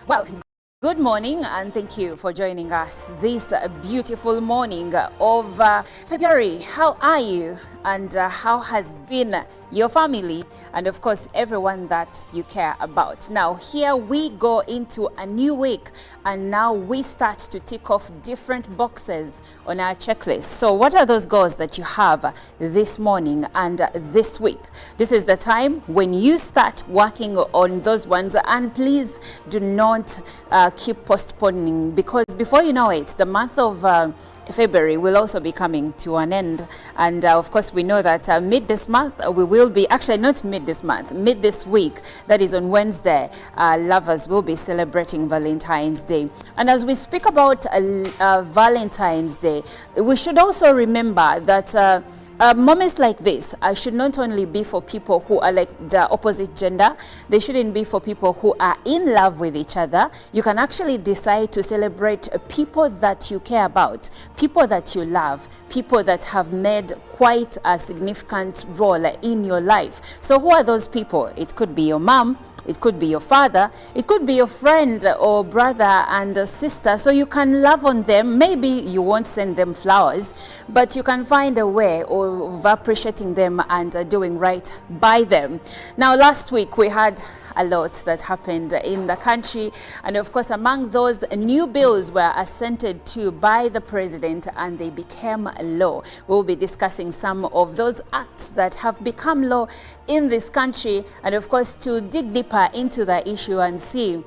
Well, good morning and thank you for joining us this beautiful morning of February. How are you and how has been your family and of course everyone that you care about? Now here we go into a new week and now we start to tick off different boxes on our checklist. So what are those goals that you have this morning and this week? This is the time when you start working on those ones, and please do not keep postponing, because before you know it, the month of February will also be coming to an end. And of course we know that mid this month we will be, actually not mid this month, mid this week, that is on Wednesday, lovers will be celebrating Valentine's Day. And as we speak about Valentine's Day, we should also remember that moments like this should not only be for people who are like the opposite gender. They shouldn't be for people who are in love with each other. You can actually decide to celebrate people that you care about, people that you love, people that have made quite a significant role in your life. So who are those people? It could be your mom, it could be your father, it could be your friend or brother and sister. So you can love on them. Maybe you won't send them flowers, but you can find a way of appreciating them and doing right by them. Now last week we had a lot that happened in the country, and of course among those, new bills were assented to by the president and they became law. We'll be discussing some of those acts that have become law in this country, and of course to dig deeper into the issue and see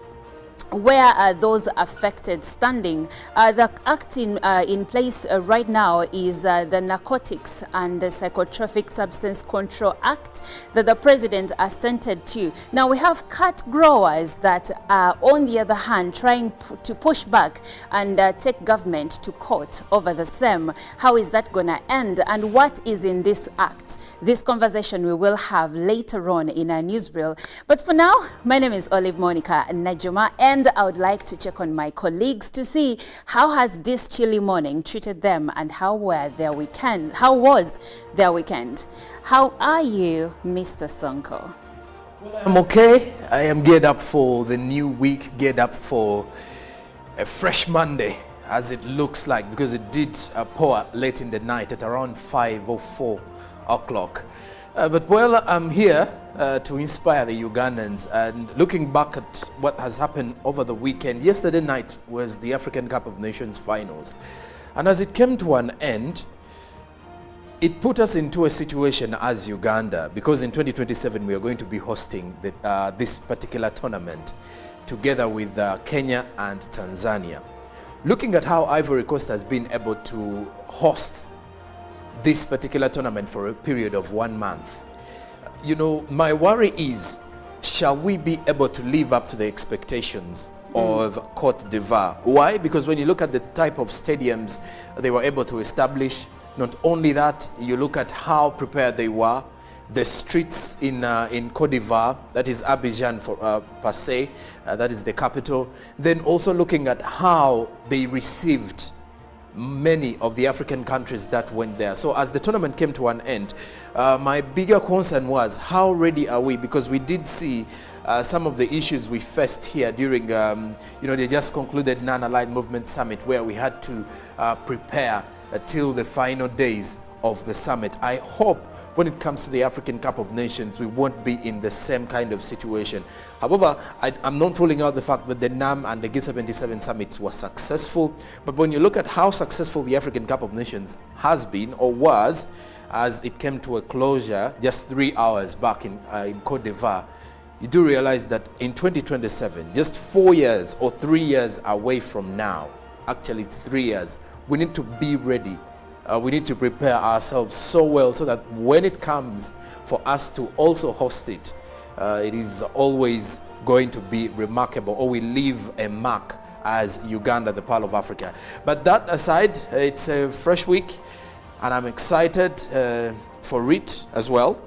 where are those affected standing. The act in place right now is the Narcotics and the Psychotropic Substance Control Act that the president assented to. Now we have cat growers that are on the other hand trying to push back and take government to court over the same. How is that going to end, and what is in this act? This conversation we will have later on in our newsreel. But for now, my name is Olive Monica Najuma, and I would like to check on my colleagues to see how has this chilly morning treated them and how was their weekend. How are you, Mr. Sonko? Well, I'm okay. I am geared up for the new week, geared up for a fresh Monday, as it looks like, because it did pour late in the night at around 5 or 4 o'clock. But well, I'm here to inspire the Ugandans, and looking back at what has happened over the weekend. Yesterday night was the African Cup of Nations finals, and as it came to an end, it put us into a situation as Uganda, because in 2027 we are going to be hosting this particular tournament together with Kenya and Tanzania. Looking at how Ivory Coast has been able to host this particular tournament for a period of 1 month, you know, my worry is, shall we be able to live up to the expectations of Cote d'Ivoire? Why? Because when you look at the type of stadiums they were able to establish, not only that, you look at how prepared they were, the streets in Cote d'Ivoire, that is Abidjan for per se, that is the capital, then also looking at how they received many of the African countries that went there. So as the tournament came to an end, my bigger concern was, how ready are we? Because we did see some of the issues we faced here during, you know, they just concluded Non-Aligned Movement Summit, where we had to prepare till the final days of the summit. I hope when it comes to the African Cup of Nations, we won't be in the same kind of situation. However, I'm not ruling out the fact that the NAM and the G77 summits were successful. But when you look at how successful the African Cup of Nations has been, or was, as it came to a closure just 3 hours back in Cote d'Ivoire, you do realize that in 2027, just 4 years or 3 years away from now, actually it's 3 years, we need to be ready. We need to prepare ourselves so well so that when it comes for us to also host it, it is always going to be remarkable, or we leave a mark as Uganda, the Pearl of Africa. But that aside, it's a fresh week and I'm excited for it as well.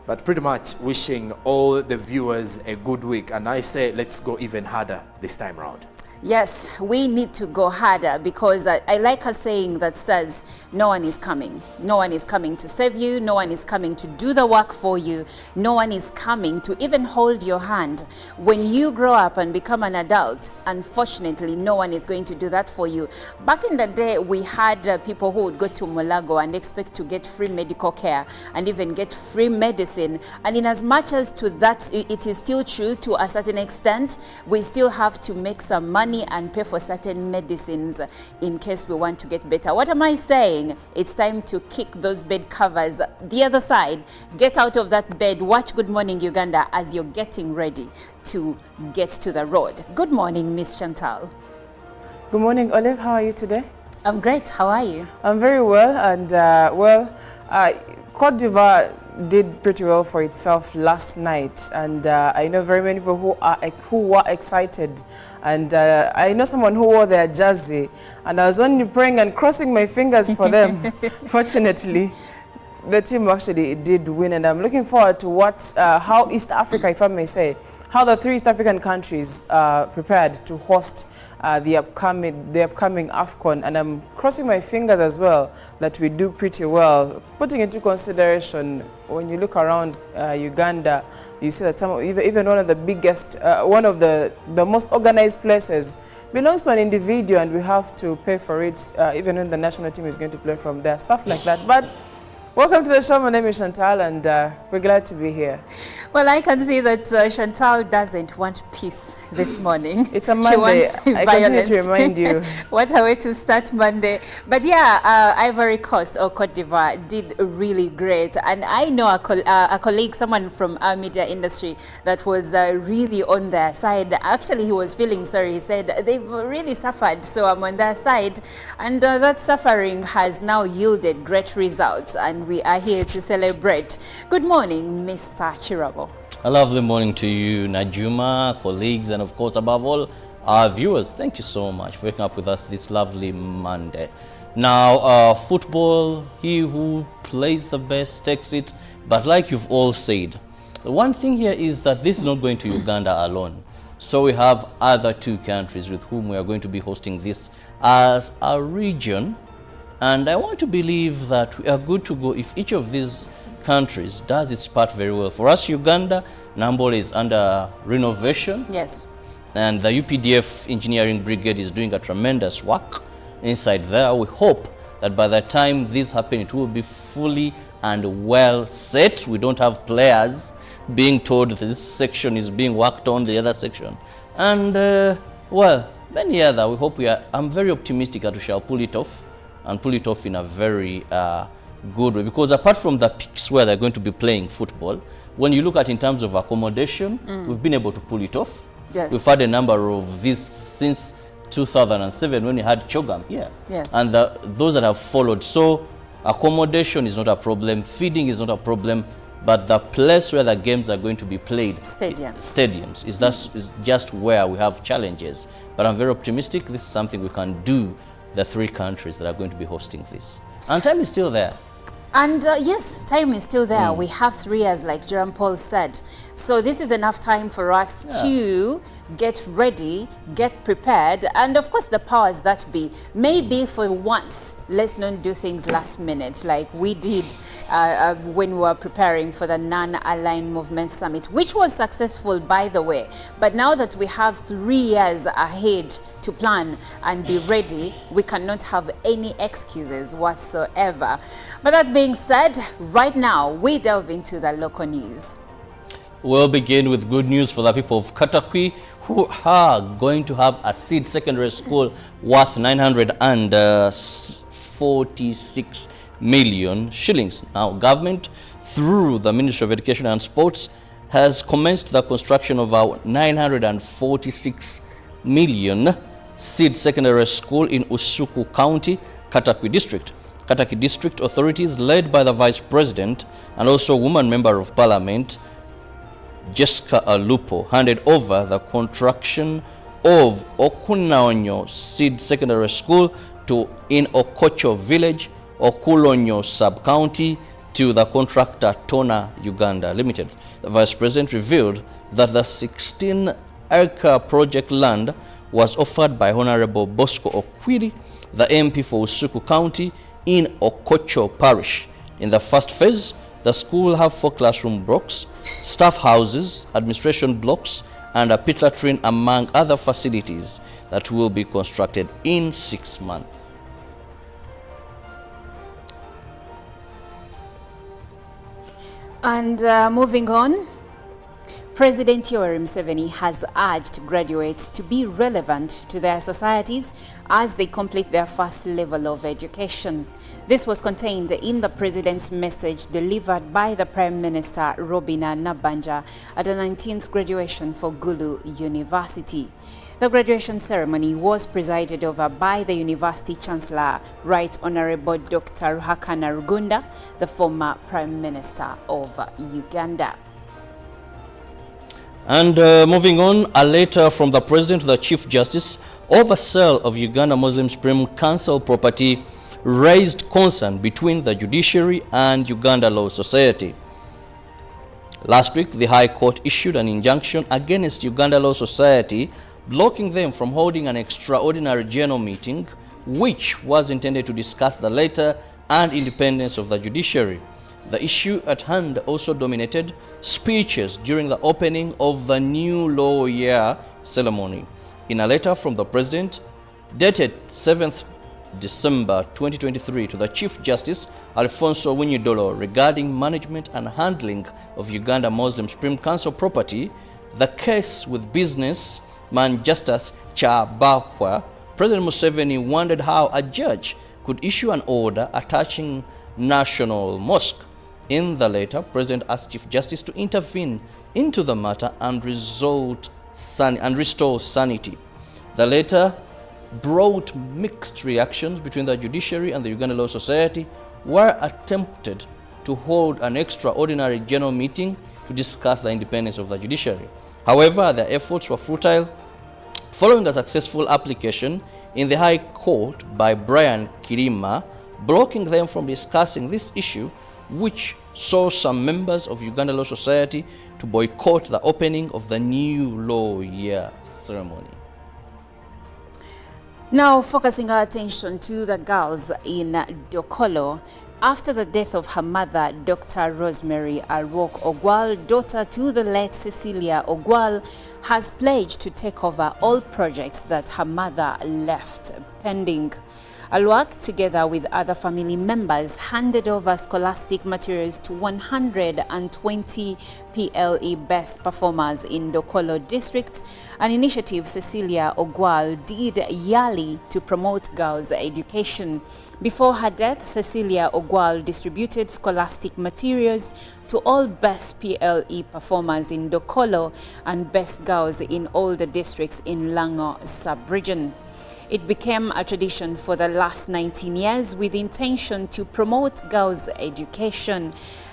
But pretty much wishing all the viewers a good week. And I say, let's go even harder this time around. Yes, we need to go harder because I like a saying that says, no one is coming. No one is coming to save you. No one is coming to do the work for you. No one is coming to even hold your hand. When you grow up and become an adult, unfortunately, no one is going to do that for you. Back in the day, we had people who would go to Mulago and expect to get free medical care and even get free medicine. And in as much as to that, it is still true to a certain extent, we still have to make some money and pay for certain medicines in case we want to get better. What am I saying? It's time to kick those bed covers the other side. Get out of that bed. Watch Good Morning Uganda as you're getting ready to get to the road. Good morning, Miss Chantal. Good morning, Olive. How are you today? I'm great. How are you? I'm very well, and Cote d'Ivoire did pretty well for itself last night, and I know very many people who were excited, and I know someone who wore their jersey, and I was only praying and crossing my fingers for them. Fortunately, the team actually did win, and I'm looking forward to how East Africa, if I may say, how the 3 East African countries prepared to host the upcoming AFCON, and I'm crossing my fingers as well that we do pretty well. Putting into consideration, when you look around Uganda, you see that even one of the biggest, one of the most organized places belongs to an individual, and we have to pay for it, even when the national team is going to play from there, stuff like that. But welcome to the show. My name is Chantal, and we're glad to be here. Well, I can see that Chantal doesn't want peace this morning. It's a Monday. I continue to remind you. What a way to start Monday. But yeah, Ivory Coast or Cote d'Ivoire did really great. And I know a colleague, someone from our media industry, that was really on their side. Actually, he was feeling sorry. He said, they've really suffered, so I'm on their side. And that suffering has now yielded great results. And we are here to celebrate. Good morning, Mr. Chirabo. A lovely morning to you, Najuma, colleagues, and of course, above all, our viewers. Thank you so much for waking up with us this lovely Monday. Now, football, he who plays the best takes it. But like you've all said, the one thing here is that this is not going to Uganda alone. So we have other 2 countries with whom we are going to be hosting this as a region. And I want to believe that we are good to go if each of these countries does its part very well. For us, Uganda, Nambole is under renovation. Yes. And the UPDF Engineering Brigade is doing a tremendous work inside there. We hope that by the time this happens, it will be fully and well set. We don't have players being told that this section is being worked on, the other section. And, well, many other. We hope I'm very optimistic that we shall pull it off, and pull it off in a very good way, because apart from the peaks where they're going to be playing football, when you look at in terms of accommodation, we've been able to pull it off. Yes. We've had a number of these since 2007 when we had Chogam here. Yes. And those that have followed. So accommodation is not a problem, feeding is not a problem, but the place where the games are going to be played, stadiums is just where we have challenges. But I'm very optimistic this is something we can do, the 3 countries that are going to be hosting this. And time is still there. And yes, time is still there. We have 3 years, like Jerome Paul said. So this is enough time for us to get ready, get prepared, and of course the powers that be. Maybe for once, let's not do things last minute like we did when we were preparing for the Non-Aligned Movement Summit, which was successful, by the way. But now that we have 3 years ahead to plan and be ready, we cannot have any excuses whatsoever. But that being said, right now, we delve into the local news. We'll begin with good news for the people of Katakwi, who are going to have a seed secondary school worth 946 million shillings. Now, government, through the Ministry of Education and Sports, has commenced the construction of our 946 million seed secondary school in Usuku County, Katakwi District. Katakwi District authorities, led by the Vice President and also woman member of Parliament, Jessica Alupo, handed over the construction of Okunaonyo Seed Secondary School in Okocho Village, Okulonyo Sub-County, to the contractor Tona Uganda Limited. The Vice President revealed that the 16-acre project land was offered by Honorable Bosco Okwiri, the MP for Usuku County in Okocho Parish. In the first phase, the school will have 4 classroom blocks, staff houses, administration blocks, and a pit latrine, among other facilities that will be constructed in 6 months. And moving on, President Yoweri Museveni has urged graduates to be relevant to their societies as they complete their first level of education. This was contained in the President's message delivered by the Prime Minister Robina Nabanja at the 19th graduation for Gulu University. The graduation ceremony was presided over by the University Chancellor, Right Honorable Dr. Ruhakana Rugunda, the former Prime Minister of Uganda. And moving on, a letter from the President to the Chief Justice over sale of Uganda Muslim Supreme Council property raised concern between the judiciary and Uganda Law Society. Last week, the High Court issued an injunction against Uganda Law Society, blocking them from holding an extraordinary general meeting, which was intended to discuss the letter and independence of the judiciary. The issue at hand also dominated speeches during the opening of the new law year ceremony. In a letter from the President, dated 7th December 2023 to the Chief Justice Alfonso Winyidolo regarding management and handling of Uganda Muslim Supreme Council property, the case with businessman Justice Chabahwa, President Museveni wondered how a judge could issue an order attaching National Mosque. In the letter, President asked Chief Justice to intervene into the matter and restore sanity. The letter brought mixed reactions between the judiciary and the Uganda Law Society, where attempted to hold an extraordinary general meeting to discuss the independence of the judiciary. However, their efforts were futile following a successful application in the High Court by Brian Kirima, blocking them from discussing this issue, which saw some members of Uganda Law Society to boycott the opening of the new law year ceremony. Now focusing our attention to the girls in Dokolo. After the death of her mother, Dr. Rosemary Arwok Ogwal, daughter to the late Cecilia Ogwal, has pledged to take over all projects that her mother left pending. Alwak, together with other family members, handed over scholastic materials to 120 PLE best performers in Dokolo district, an initiative Cecilia Ogwal did yearly to promote girls' education. Before her death, Cecilia Ogwal distributed scholastic materials to all best PLE performers in Dokolo and best girls in all the districts in Lango sub-region. It became a tradition for the last 19 years with intention to promote girls' education.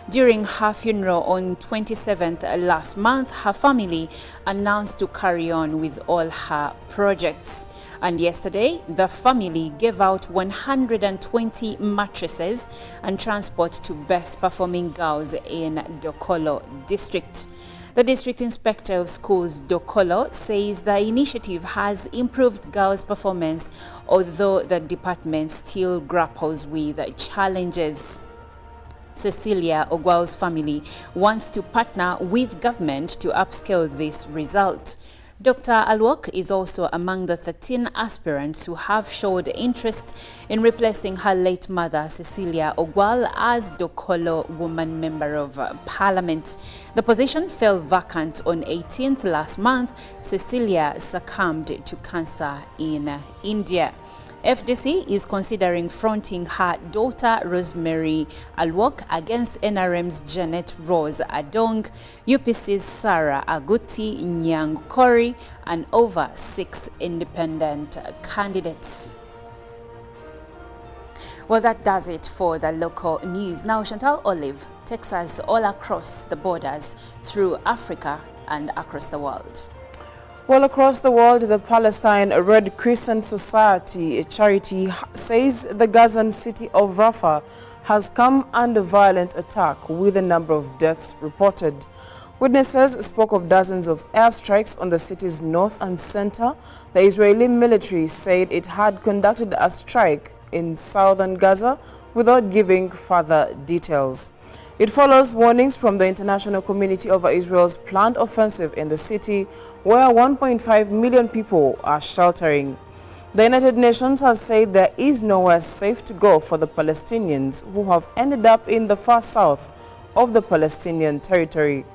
During her funeral on 27th last month, her family announced to carry on with all her projects. And yesterday, the family gave out 120 mattresses and transport to best performing girls in Dokolo district. The District Inspector of Schools, Dokolo, says the initiative has improved girls' performance, although the department still grapples with challenges. Cecilia Ogwal's family wants to partner with government to upscale this result. Dr. Alwok is also among the 13 aspirants who have showed interest in replacing her late mother, Cecilia Ogwal, as Dokolo Woman Member of Parliament. The position fell vacant on 18th last month. Cecilia succumbed to cancer in India. FDC is considering fronting her daughter Rosemary Alwok against NRM's Janet Rose Adong, UPC's Sarah Aguti Nyang Kori, and over 6 independent candidates. Well, that does it for the local news. Now, Chantal Olive takes us all across the borders through Africa and across the world. Well, across the world, the Palestine Red Crescent Society, a charity, says the Gazan city of Rafah has come under violent attack with a number of deaths reported. Witnesses spoke of dozens of airstrikes on the city's north and center. The Israeli military said it had conducted a strike in southern Gaza without giving further details. It follows warnings from the international community over Israel's planned offensive in the city, where 1.5 million people are sheltering. The United Nations has said there is nowhere safe to go for the Palestinians who have ended up in the far south of the Palestinian territory.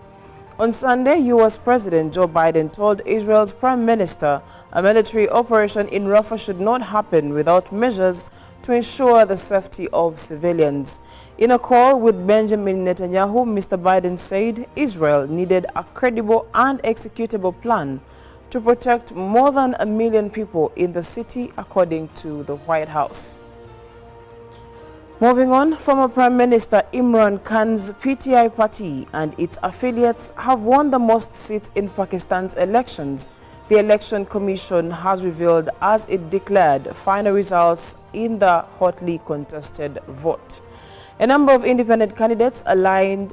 On Sunday, U.S. President Joe Biden told Israel's Prime Minister a military operation in Rafah should not happen without measures to ensure the safety of civilians. In a call with Benjamin Netanyahu, Mr. Biden said Israel needed a credible and executable plan to protect more than 1 million people in the city, according to the White House. Moving on, former Prime Minister Imran Khan's PTI party and its affiliates have won the most seats in Pakistan's elections, the Election Commission has revealed as it declared final results in the hotly contested vote. A number of independent candidates allied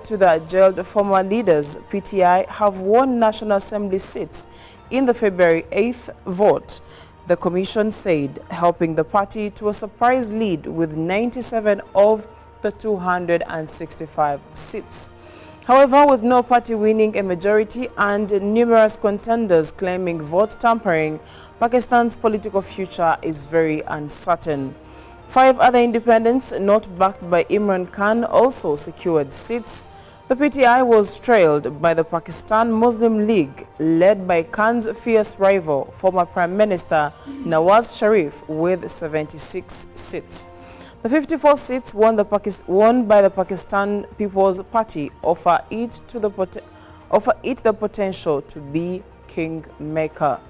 to the jailed former leaders, PTI, have won National Assembly seats in the February 8th vote, the commission said, helping the party to a surprise lead with 97 of the 265 seats. However, with no party winning a majority and numerous contenders claiming vote tampering, Pakistan's political future is very uncertain. 5 other independents not backed by Imran Khan also secured seats. The PTI was trailed by the Pakistan Muslim League, led by Khan's fierce rival, former Prime Minister Nawaz Sharif, with 76 seats. The 54 seats won by the Pakistan People's Party offer it the potential to be kingmaker.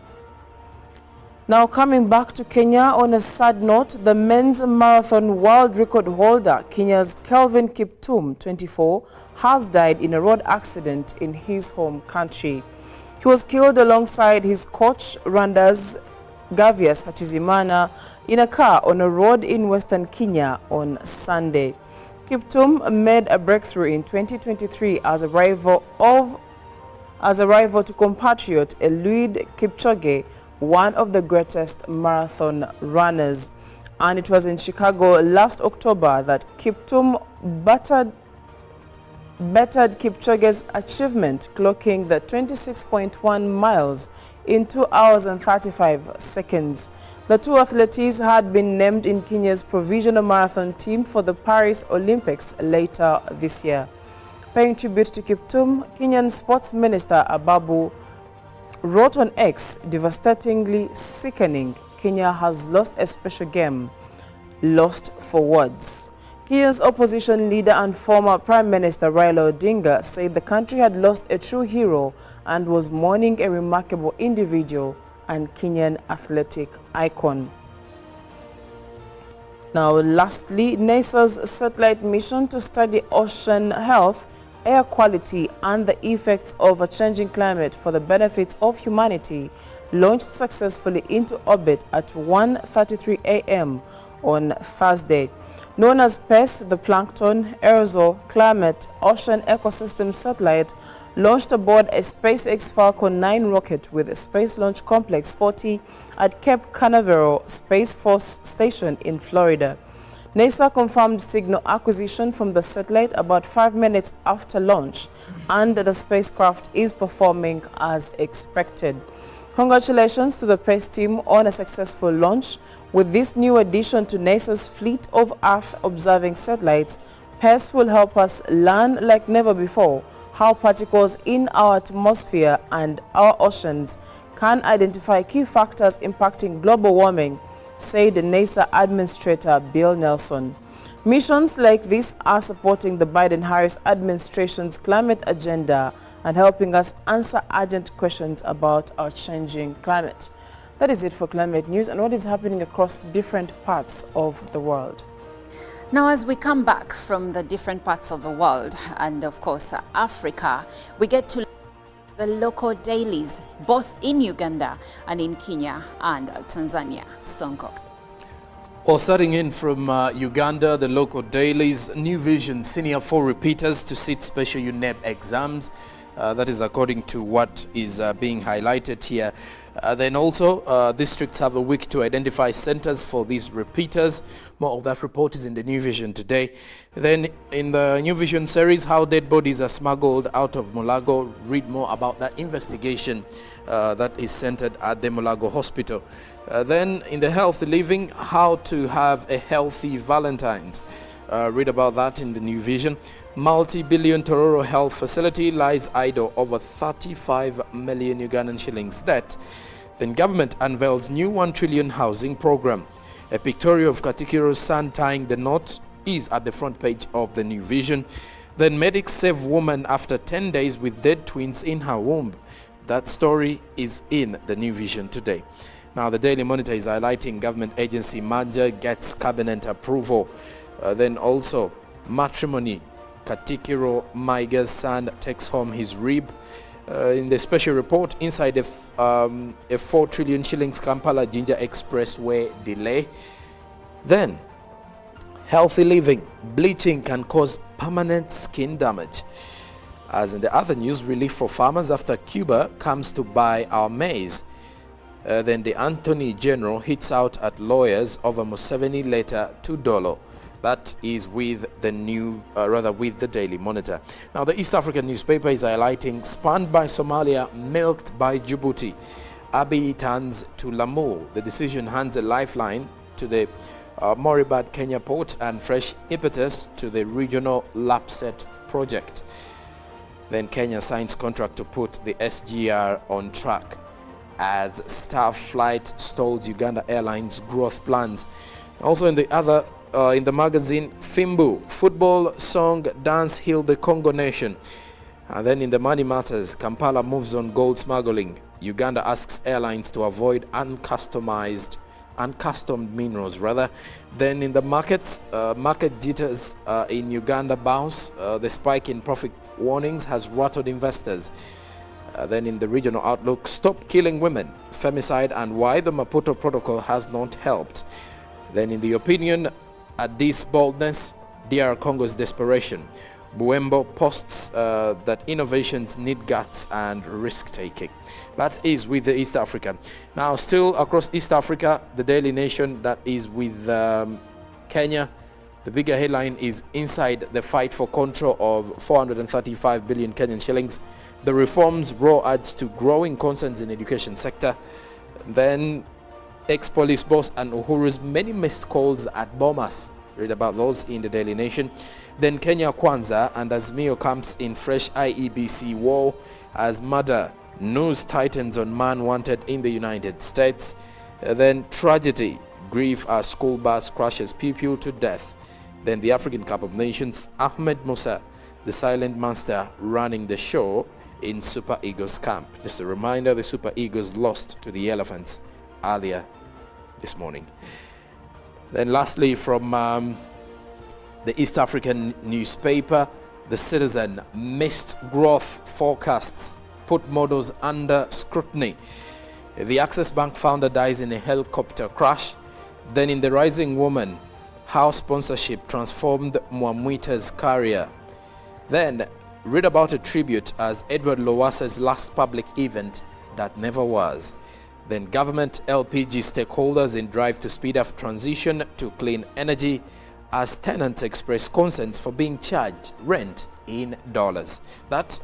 Now coming back to Kenya, on a sad note, the men's marathon world record holder, Kenya's Kelvin Kiptum, 24, has died in a road accident in his home country. He was killed alongside his coach, Rwanda's Gavious Hachizimana, in a car on a road in western Kenya on Sunday. Kiptum made a breakthrough in 2023 as a rival to compatriot Eliud Kipchoge, one of the greatest marathon runners. And it was in Chicago last October that Kiptum bettered Kipchoge's achievement, clocking the 26.1 miles in 2 hours and 35 seconds. The two athletes had been named in Kenya's provisional marathon team for the Paris Olympics later this year. Paying tribute to Kiptum, Kenyan Sports Minister Ababu wrote on X, devastatingly sickening, Kenya has lost a special game, lost for words. Kenya's opposition leader and former Prime Minister Raila Odinga said the country had lost a true hero and was mourning a remarkable individual and Kenyan athletic icon. Now, lastly, NASA's satellite mission to study ocean health, air quality, and the effects of a changing climate for the benefits of humanity launched successfully into orbit at 1:33 a.m. on Thursday. Known as PES, the Plankton, Aerosol, Climate, Ocean Ecosystem Satellite, launched aboard a SpaceX Falcon 9 rocket with Space Launch Complex 40 at Cape Canaveral Space Force Station in Florida. NASA confirmed signal acquisition from the satellite about 5 minutes after launch, and the spacecraft is performing as expected. Congratulations to the PES team on a successful launch. With this new addition to NASA's fleet of Earth-observing satellites, PES will help us learn like never before how particles in our atmosphere and our oceans can identify key factors impacting global warming, said NASA Administrator Bill Nelson. Missions like this are supporting the Biden-Harris administration's climate agenda and helping us answer urgent questions about our changing climate. That is it for climate news and what is happening across different parts of the world. Now, as we come back from the different parts of the world and, of course, Africa, we get to the local dailies, both in Uganda and in Kenya and Tanzania. Sonko. Well, starting in from Uganda, the local dailies, New Vision, senior 4 repeaters to sit special UNEP exams. That is according to what is being highlighted here. Then also, districts have a week to identify centers for these repeaters. More of that report is in the New Vision today. Then in the New Vision series, how dead bodies are smuggled out of Mulago. Read more about that investigation that is centered at the Mulago Hospital. Then in the Healthy Living, how to have a healthy Valentine's. Read about that in the New Vision. Multi-billion Tororo Health Facility lies idle over 35 million Ugandan shillings debt. Then government unveils new 1 trillion housing program. A pictorial of Katikiro's son tying the knot is at the front page of the New Vision. Then medics save woman after 10 days with dead twins in her womb. That story is in the New Vision today. Now the Daily Monitor is highlighting government agency merger gets cabinet approval. Then also matrimony. Katikiro Maiga's son takes home his rib. In the special report, inside a 4 trillion shillings Kampala Jinja Expressway delay. Then, healthy living. Bleaching can cause permanent skin damage. As in the other news, relief for farmers after Cuba comes to buy our maize. Then the Attorney General hits out at lawyers over Museveni letter to Dolo. That is with the with the Daily Monitor. Now, the East African newspaper is highlighting spanned by Somalia, milked by Djibouti. Abiy turns to Lamu. The decision hands a lifeline to the Moribad Kenya port and fresh impetus to the regional Lapset project. Then Kenya signs contract to put the SGR on track as staff flight stalls Uganda Airlines growth plans. Also in the other in the magazine, Fimbu, football, song, dance heal the Congo nation. And then in the Money Matters, Kampala moves on gold smuggling. Uganda asks airlines to avoid uncustomed minerals rather. Then in the markets, market jitters in Uganda bounce. The spike in profit warnings has rattled investors. Then in the regional outlook, stop killing women, femicide and why the Maputo Protocol has not helped. Then in the opinion, at this boldness, DR Congo's desperation. Buembo posts that innovations need guts and risk-taking. That is with the East African. Now, still across East Africa, the Daily Nation, that is with Kenya. The bigger headline is inside the fight for control of 435 billion Kenyan shillings. The reforms raw adds to growing concerns in education sector. Then ex-police boss and Uhuru's many missed calls at Bomas. Read about those in the Daily Nation. Then Kenya Kwanza and Azimio comes in fresh IEBC war as murder news tightens on man wanted in the United States. Then tragedy, grief as school bus crashes pupil to death. Then the African Cup of Nations, Ahmed Musa, the silent master running the show in Super Eagles camp. Just a reminder, the Super Eagles lost to the Elephants earlier this morning. Then lastly, from the East African newspaper, The Citizen, missed growth forecasts put models under scrutiny. The Access Bank founder dies in a helicopter crash. Then in The Rising Woman, how sponsorship transformed Mwamwita's career. Then read about a tribute as Edward Lowasa's last public event that never was. Then government LPG stakeholders in drive to speed up transition to clean energy as tenants express concerns for being charged rent in dollars. That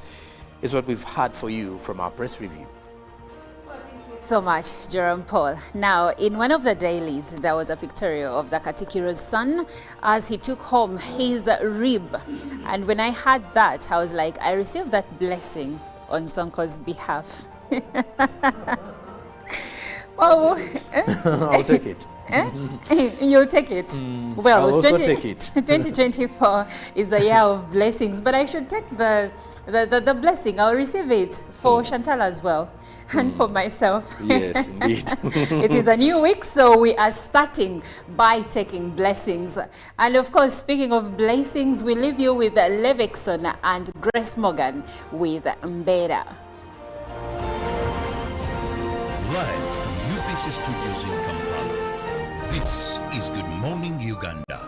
is what we've had for you from our press review. So much, Jerome Paul. Now, in one of the dailies, there was a pictorial of the Katikiro's son as he took home his rib. And when I heard that, I was like, I received that blessing on Sonko's behalf. Oh, I'll take it. You'll take it. Well, I'll also take it. 2024 is a year of blessings, but I should take the blessing. I'll receive it for Chantal as well, and for myself. Yes, indeed. It is a new week, so we are starting by taking blessings. And of course, speaking of blessings, we leave you with Levickson and Grace Morgan with Mbera. Live from UPC Studios in Kampala, This is Good Morning Uganda.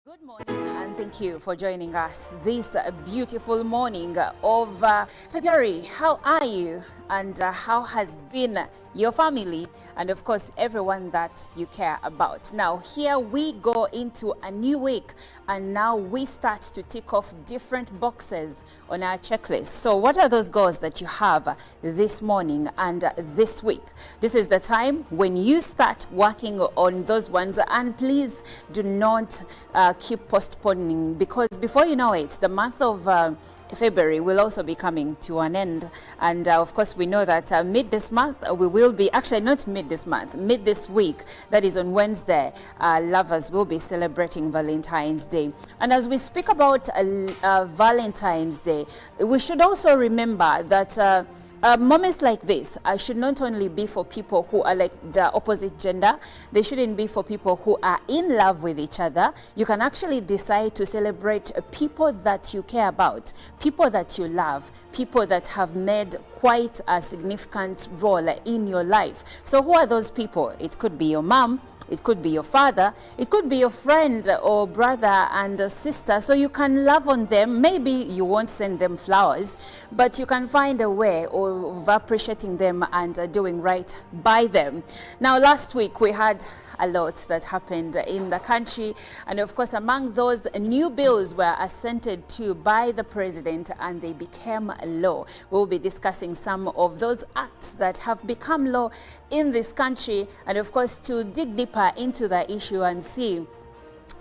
Good morning and thank you for joining us this beautiful morning of February. How are you and how has been your family and of course everyone that you care about? Now here we go into a new week and now we start to tick off different boxes on our checklist. So what are those goals that you have this morning and this week? This is the time when you start working on those ones, and please do not keep postponing, because before you know it, the month of February will also be coming to an end. And of course we know that mid this month we will be, actually not mid this month, mid this week, that is on Wednesday, lovers will be celebrating Valentine's Day. And as we speak about Valentine's Day, we should also remember that moments like this should not only be for people who are like the opposite gender. They shouldn't be for people who are in love with each other. You can actually decide to celebrate people that you care about, people that you love, people that have made quite a significant role in your life. So who are those people? It could be your mom, it could be your father, it could be your friend or brother and sister. So you can love on them. Maybe you won't send them flowers, but you can find a way of appreciating them and doing right by them. Now last week we had a lot that happened in the country, and of course among those, new bills were assented to by the president and they became law. We'll be discussing some of those acts that have become law in this country, and of course to dig deeper into the issue and see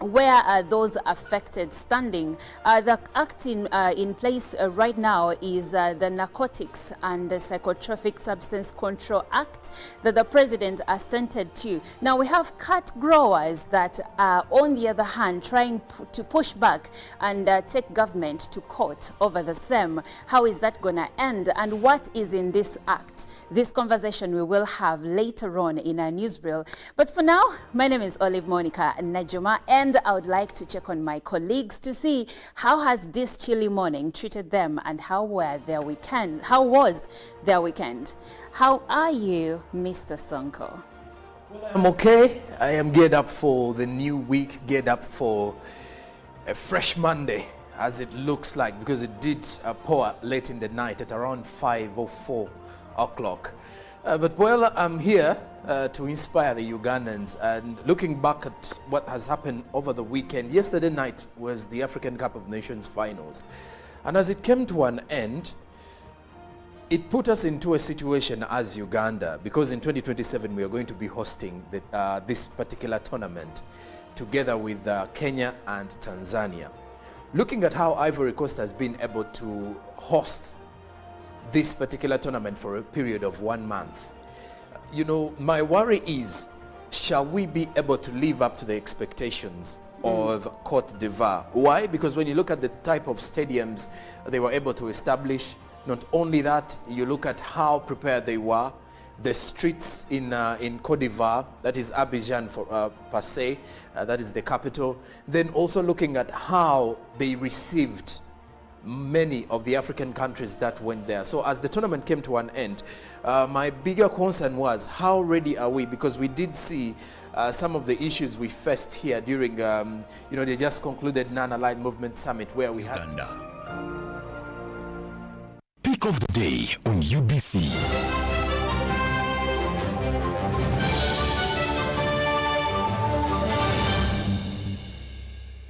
where are those affected standing. The act in place right now is the Narcotics and the Psychotropic Substance Control Act that the president assented to. Now we have cat growers that are on the other hand trying to push back and take government to court over the same. How is that going to end, and what is in this act? This conversation we will have later on in our newsreel. But for now, my name is Olive Monica Najuma, and I would like to check on my colleagues to see how has this chilly morning treated them and how was their weekend. How are you, Mr. Sonko? I'm okay. I am geared up for the new week, geared up for a fresh Monday, as it looks like, because it did pour late in the night at around 5 or 4 o'clock. But well, I'm here to inspire the Ugandans, and looking back at what has happened over the weekend. Yesterday night was the African Cup of Nations finals, and as it came to an end, it put us into a situation as Uganda, because in 2027 we are going to be hosting this particular tournament together with Kenya and Tanzania. Looking at how Ivory Coast has been able to host this particular tournament for a period of 1 month, you know, my worry is, shall we be able to live up to the expectations of Cote d'Ivoire? Why? Because when you look at the type of stadiums they were able to establish, not only that, you look at how prepared they were, the streets in Cote d'Ivoire, that is Abidjan for per se, that is the capital, then also looking at how they received many of the African countries that went there. So as the tournament came to an end, my bigger concern was, how ready are we? Because we did see some of the issues we faced here during, you know, they just concluded Non-Aligned Movement Summit, where we had Uganda. Pick of the day on UBC.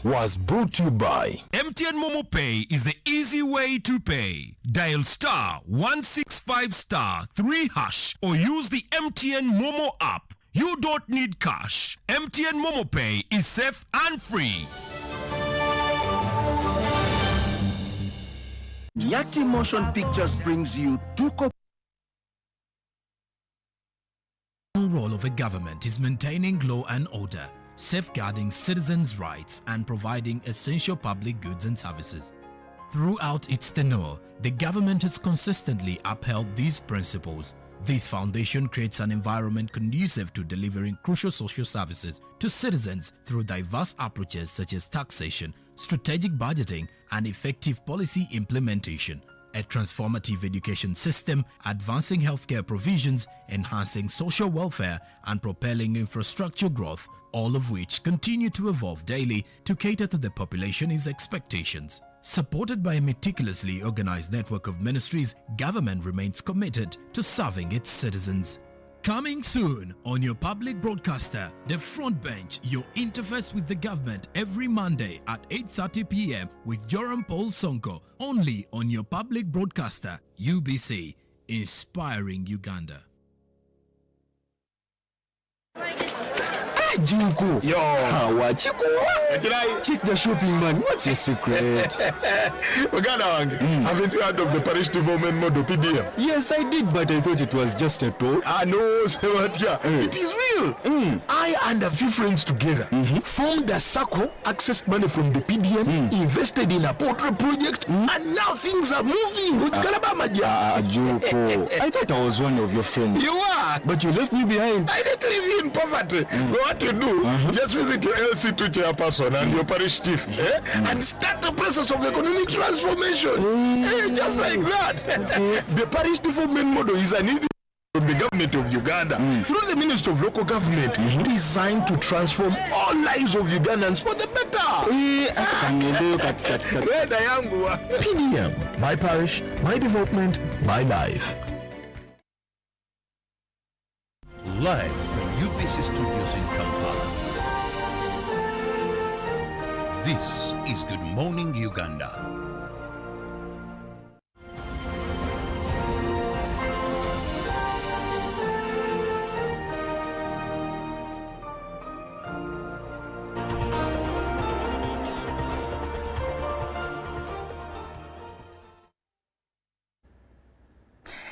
Was brought to you by MTN Momo Pay is the easy way to pay. Dial star 165 star 3 hash or use the MTN Momo app. You don't need cash. MTN Momo Pay is safe and free. Nyati Motion Pictures brings you two The role of a government is maintaining law and order, safeguarding citizens' rights and providing essential public goods and services. Throughout its tenure, the government has consistently upheld these principles. This foundation creates an environment conducive to delivering crucial social services to citizens through diverse approaches such as taxation, strategic budgeting, and effective policy implementation. a transformative education system, advancing healthcare provisions, enhancing social welfare, and propelling infrastructure growth, all of which continue to evolve daily to cater to the population's expectations. Supported by a meticulously organized network of ministries, government remains committed to serving its citizens. Coming soon on your public broadcaster, The Front Bench, your interface with the government every Monday at 8:30 p.m. with Joram Paul Sonko, only on your public broadcaster, UBC, inspiring Uganda. Junko. Yo. Check the shopping, man. What's your secret? Haven't you heard of the parish development model PDM? Yes, I did, but I thought it was just a talk. No, it is real. I and a few friends together formed a circle, accessed money from the PDM, invested in a portrait project, and now things are moving. Junko. I thought I was one of your friends. You are, but you left me behind. I didn't leave you in poverty. What you do, just visit your LC2 chairperson and your parish chief, and start the process of economic transformation. Just like that. The parish development model is an initiative from the government of Uganda through the Ministry of Local Government, designed to transform all lives of Ugandans for the better. PDM, my parish, my development, my life. Live from UBC Studios in Kampala. This is Good Morning Uganda.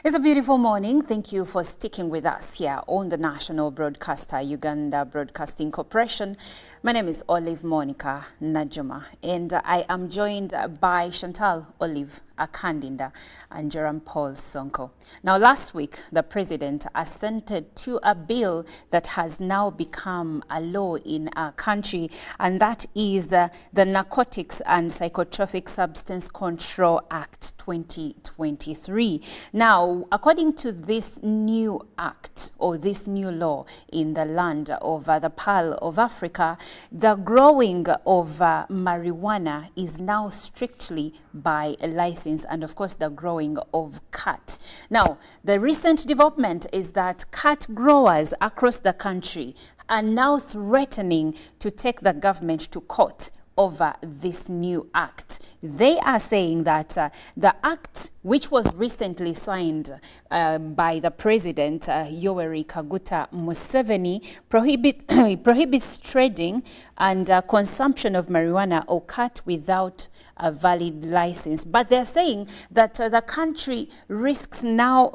It's a beautiful morning. Thank you for sticking with us here on the national broadcaster, Uganda Broadcasting Corporation. My name is Olive Monica Najuma, and I am joined by Chantal Olive Akandinda and Joram Paul Sonko. Now, last week, the president assented to a bill that has now become a law in our country, and that is the Narcotics and Psychotropic Substance Control Act 2023. Now, according to this new act or this new law in the land of the Pearl of Africa, the growing of marijuana is now strictly by license, and of course the growing of cat. Now, the recent development is that cat growers across the country are now threatening to take the government to court over this new act. They are saying that the act, which was recently signed by the president, Yoweri Kaguta Museveni, prohibits trading and consumption of marijuana or cat without a valid license. But they're saying that the country risks now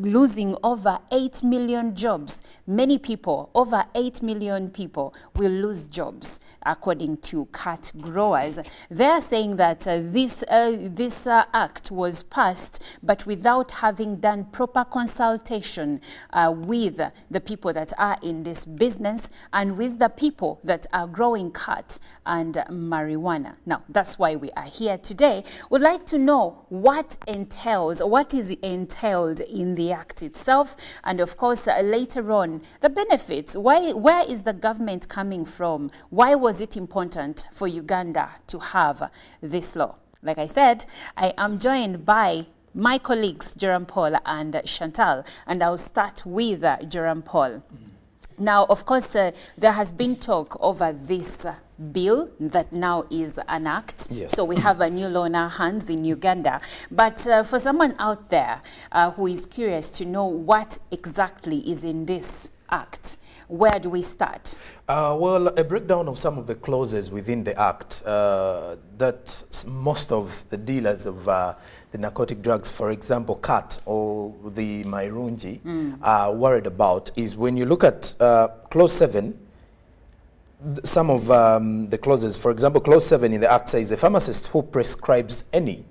losing over 8 million jobs. Many people, over 8 million people, will lose jobs, according to cat growers. They're saying that this act was passed, but without having done proper consultation with the people that are in this business and with the people that are growing cat and marijuana. Now, that's why we are here today. We'd like to know what is entailed in the act itself, and of course, later on, the benefits. Where is the government coming from? Why was it important for Uganda to have this law? Like I said, I am joined by my colleagues, Joram Paul and Chantal, and I'll start with Joram Paul. Now, of course, there has been talk over this bill that now is an act. Yes. So we have a new law in our hands in Uganda. But for someone out there who is curious to know what exactly is in this act, where do we start? Well, a breakdown of some of the clauses within the act that most of the dealers of the narcotic drugs, for example, cat or the Mairunji, are worried about is when you look at clause 7, some of the clauses, for example, clause 7 in the act says the pharmacist who prescribes any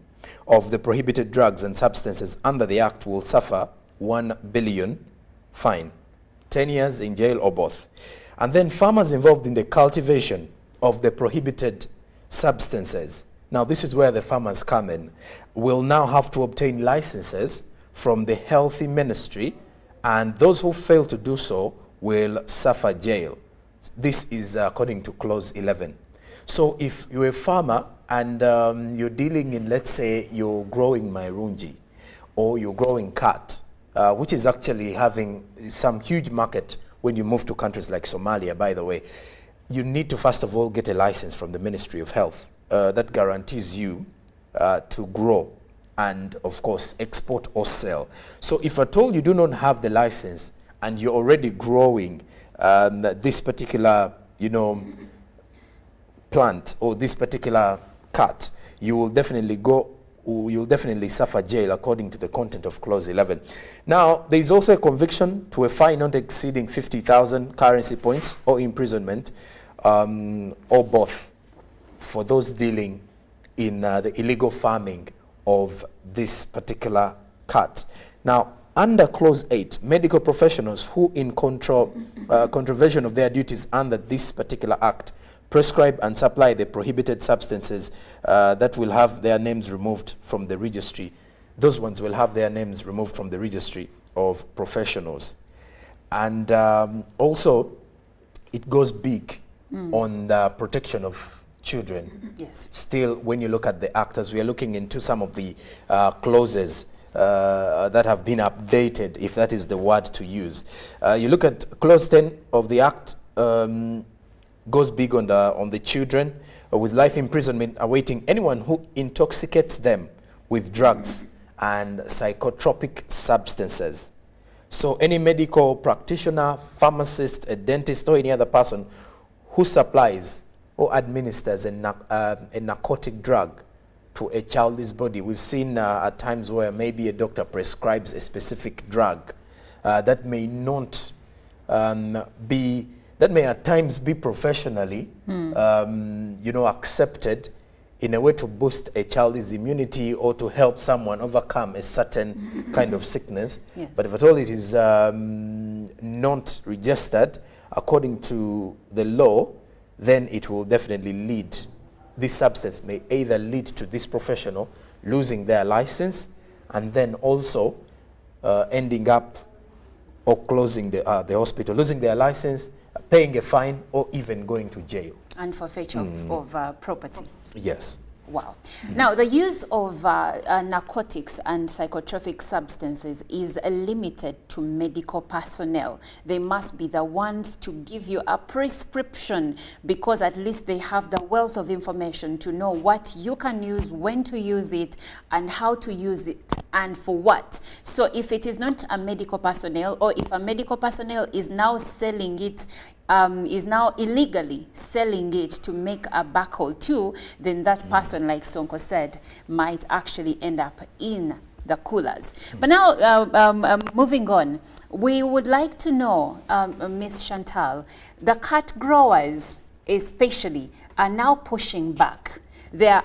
of the prohibited drugs and substances under the act will suffer 1 billion fine, 10 years in jail or both. And then farmers involved in the cultivation of the prohibited substances Now, this is where the farmers come in, will now have to obtain licenses from the Healthy Ministry, and those who fail to do so will suffer jail. This is according to clause 11. So if you're a farmer and you're dealing in, let's say, you're growing mairungi or you're growing cat, which is actually having some huge market when you move to countries like Somalia, by the way, you need to first of all get a license from the Ministry of Health that guarantees you to grow and, of course, export or sell. So if at all you do not have the license and you're already growing this particular, plant or this particular cat, you'll definitely suffer jail according to the content of clause 11. Now, there is also a conviction to a fine not exceeding 50,000 currency points or imprisonment, or both, for those dealing in the illegal farming of this particular cat. Now, under clause 8, medical professionals who in contravention of their duties under this particular act prescribe and supply the prohibited substances that will have their names removed from the registry. Those ones will have their names removed from the registry of professionals. And also, it goes big on the protection of children. Yes. Still, when you look at the act, as we are looking into some of the clauses that have been updated, if that is the word to use. You look at clause 10 of the act, goes big on the children, with life imprisonment awaiting anyone who intoxicates them with drugs and psychotropic substances. So any medical practitioner, pharmacist, a dentist, or any other person who supplies or administers a narcotic drug to a child's body. We've seen at times where maybe a doctor prescribes a specific drug that may not that may at times be professionally, accepted in a way to boost a child's immunity or to help someone overcome a certain kind of sickness. Yes. But if at all it is not registered according to the law, then it will definitely lead, this substance may either lead to this professional losing their license and then also ending up or closing the hospital, losing their license, paying a fine, or even going to jail. And forfeiture of property. Yes. Wow. Now, the use of narcotics and psychotropic substances is limited to medical personnel. They must be the ones to give you a prescription, because at least they have the wealth of information to know what you can use, when to use it, and how to use it, and for what. So if it is not a medical personnel, or if a medical personnel is now selling it, is now illegally selling it to make a backhaul too, then that person, like Sonko said, might actually end up in the coolers. But now, moving on, we would like to know, Ms. Chantal, the cat growers especially are now pushing back. They are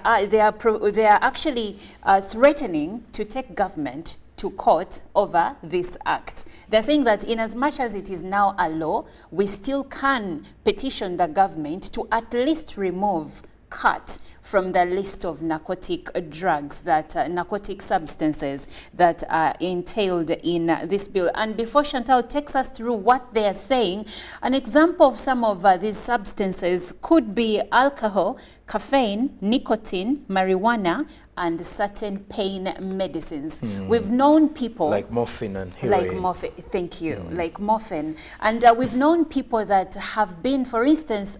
actually threatening to take government to court over this act. They're saying that in as much as it is now a law, we still can petition the government to at least remove cat from the list of narcotic drugs, that narcotic substances that are entailed in this bill. And before Chantal takes us through what they are saying, an example of some of these substances could be alcohol, caffeine, nicotine, marijuana, and certain pain medicines. We've known people like morphine and heroin. Like morphine, thank you, like morphine. And we've known people that have been, for instance,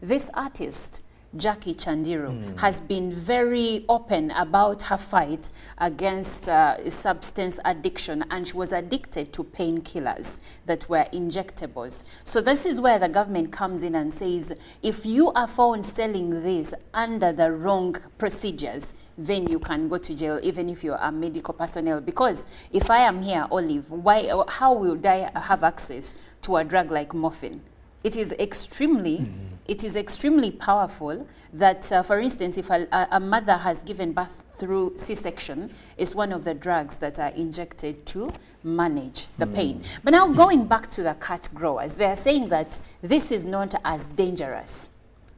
this artist, Jackie Chandiru, has been very open about her fight against substance addiction, and she was addicted to painkillers that were injectables. So this is where the government comes in and says, if you are found selling this under the wrong procedures, then you can go to jail, even if you are medical personnel. Because if I am here, Olive, how would I have access to a drug like morphine? It is extremely powerful that, for instance, if a mother has given birth through C-section, it's one of the drugs that are injected to manage the pain. But now going back to the cat growers, they are saying that this is not as dangerous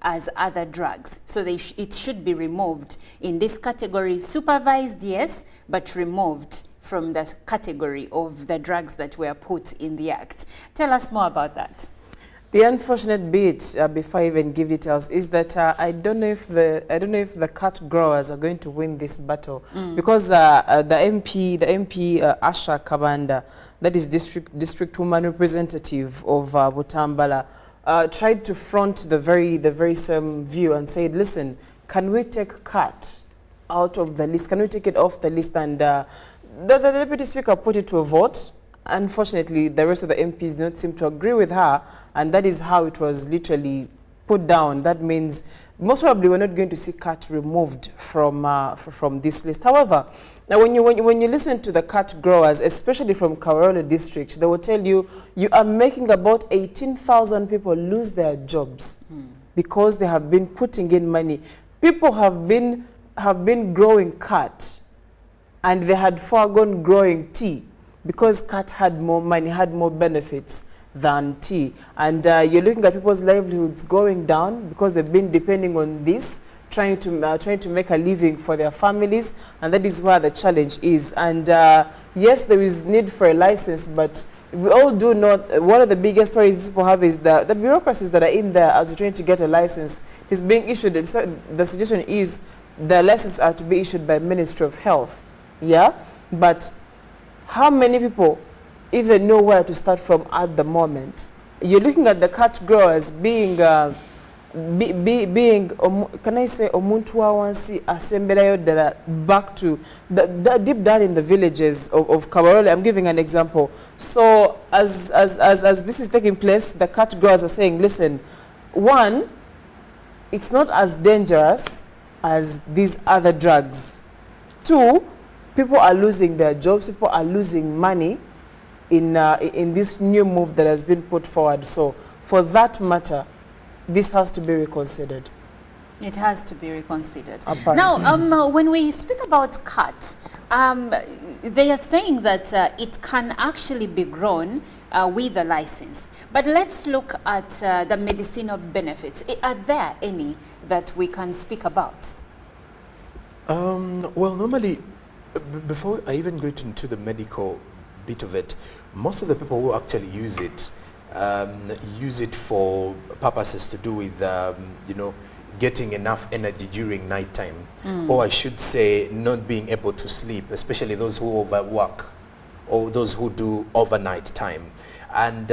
as other drugs. So it should be removed in this category. Supervised, yes, but removed from the category of the drugs that were put in the Act. Tell us more about that. The unfortunate bit, before I even give details, is that I don't know if the cat growers are going to win this battle, because the MP Asha Kabanda, that is district woman representative of Butambala, tried to front the very same view and said, listen, can we take cat out of the list? Can we take it off the list? And the deputy speaker put it to a vote. Unfortunately, the rest of the MPs did not seem to agree with her, and that is how it was literally put down. That means most probably we're not going to see cat removed from this list. However, now when you listen to the cat growers, especially from Kawarole district, they will tell you are making about 18,000 people lose their jobs because they have been putting in money. People have been growing cat, and they had foregone growing tea, because cat had more money, had more benefits than tea. And you're looking at people's livelihoods going down because they've been depending on this, trying to make a living for their families, and that is where the challenge is. And yes, there is need for a license, but we all do know one of the biggest worries people have is the bureaucracies that are in there as you're trying to get a license is being issued. The suggestion is the licenses are to be issued by Ministry of Health. Yeah, but how many people even know where to start from at the moment? You're looking at the cat growers being, can I say, omuntu wansi asemberayo ddala back to deep down in the villages of Kabarole. I'm giving an example. So as this is taking place, the cat growers are saying, listen, one, it's not as dangerous as these other drugs. Two, people are losing their jobs, people are losing money in this new move that has been put forward. So for that matter, this has to be reconsidered. It has to be reconsidered. Apparently. Now, when we speak about cat, they are saying that it can actually be grown with a license. But let's look at the medicinal benefits. Are there any that we can speak about? Well, normally, before I even go into the medical bit of it, most of the people who actually use it for purposes to do with, getting enough energy during nighttime, or I should say not being able to sleep, especially those who overwork or those who do overnight time. And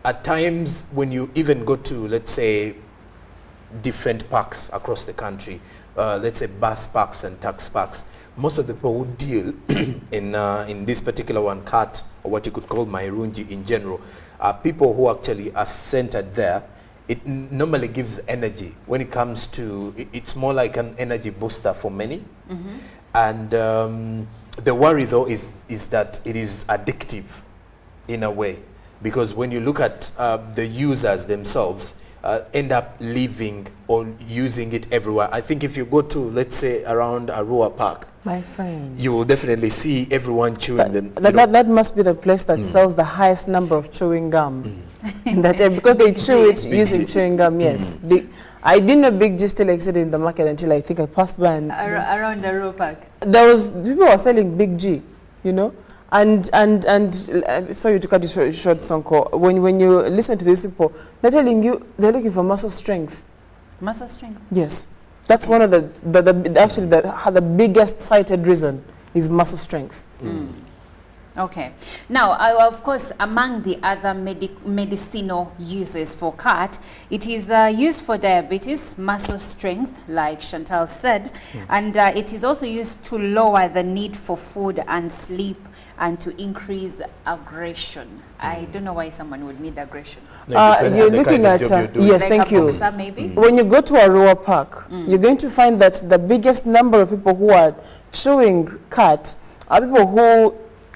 at times when you even go to, let's say, different parks across the country, let's say bus parks and taxi parks, most of the people who deal in this particular one, cat, or what you could call Mairunji in general, are people who actually are centered there. It normally gives energy. When it comes to, it's more like an energy booster for many. And the worry though is that it is addictive in a way, because when you look at the users themselves, end up living or using it everywhere. I think if you go to, let's say, around Arua Park, my friend, you will definitely see everyone chewing them. That must be the place that sells the highest number of chewing gum in that area, because they chew it using chewing gum. Yes, I didn't know Big G still existed in the market until I think I passed by and around the Arua Park. There was people were selling Big G, and sorry to cut you short, Sonko. When you listen to these people, they're telling you they're looking for muscle strength. Muscle strength. Yes. That's one of the biggest cited reason is muscle strength. Okay. Now, of course, among the other medicinal uses for cat, it is used for diabetes, muscle strength, like Chantal said, and it is also used to lower the need for food and sleep and to increase aggression. I don't know why someone would need aggression. You're looking at, yes, like thank you. Boxer, maybe? When you go to Arua Park, you're going to find that the biggest number of people who are chewing cat are people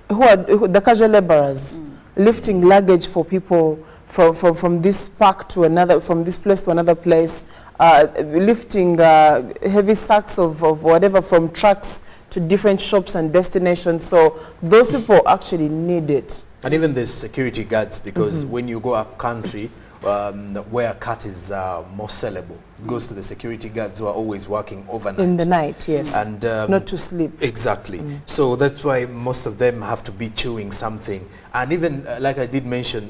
who are the casual laborers, lifting luggage for people from this park to another, from this place to another place, lifting heavy sacks of whatever from trucks to different shops and destinations. So those people actually need it. And even the security guards, because when you go up country where cat is more sellable. It goes to the security guards who are always working overnight. In the night, yes. And not to sleep. Exactly. So that's why most of them have to be chewing something. And even, like I did mention,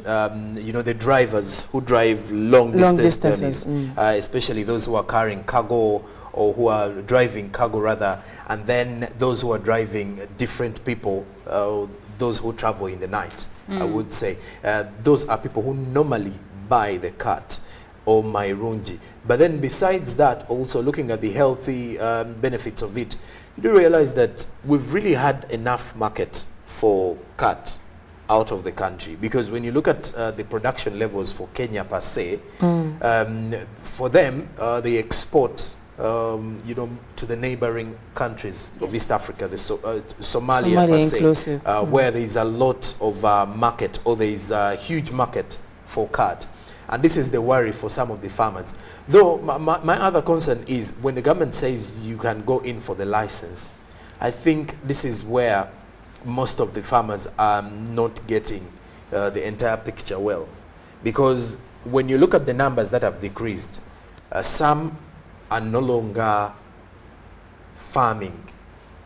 you know, the drivers who drive long distance journeys, especially those who are carrying cargo or who are driving cargo rather, and then those who are driving different people, those who travel in the night, I would say. Those are people who normally buy the cat or mairungi. But then besides that, also looking at the healthy benefits of it, you do realize that we've really had enough market for cat out of the country, because when you look at the production levels for Kenya per se, for them, they export you know, to the neighboring countries of East Africa, the Somalia per se, where there is a lot of market, or there is a huge market for cat. And this is the worry for some of the farmers. Though my other concern is when the government says you can go in for the license, I think this is where most of the farmers are not getting the entire picture well. Because when you look at the numbers that have decreased, some are no longer farming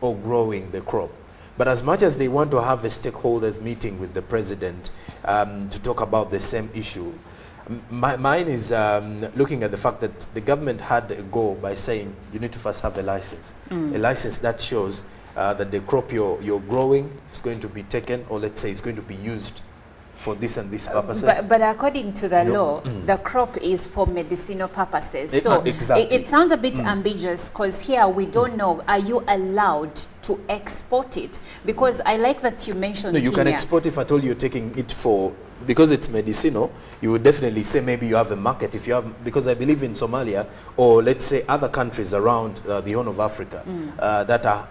or growing the crop. But as much as they want to have a stakeholders meeting with the president to talk about the same issue, mine is looking at the fact that the government had a goal by saying you need to first have a license. A license that shows that the crop you're growing is going to be taken, or let's say it's going to be used for this and this purposes. But according to the law, the crop is for medicinal purposes. So exactly. it sounds a bit ambiguous, because here we don't know, are you allowed to export it? Because I like that you mentioned No, you Kenya. can export if at all you're taking it for, because it's medicinal, you would definitely say maybe you have a market. If you have, because I believe in Somalia, or let's say other countries around the Horn of Africa that are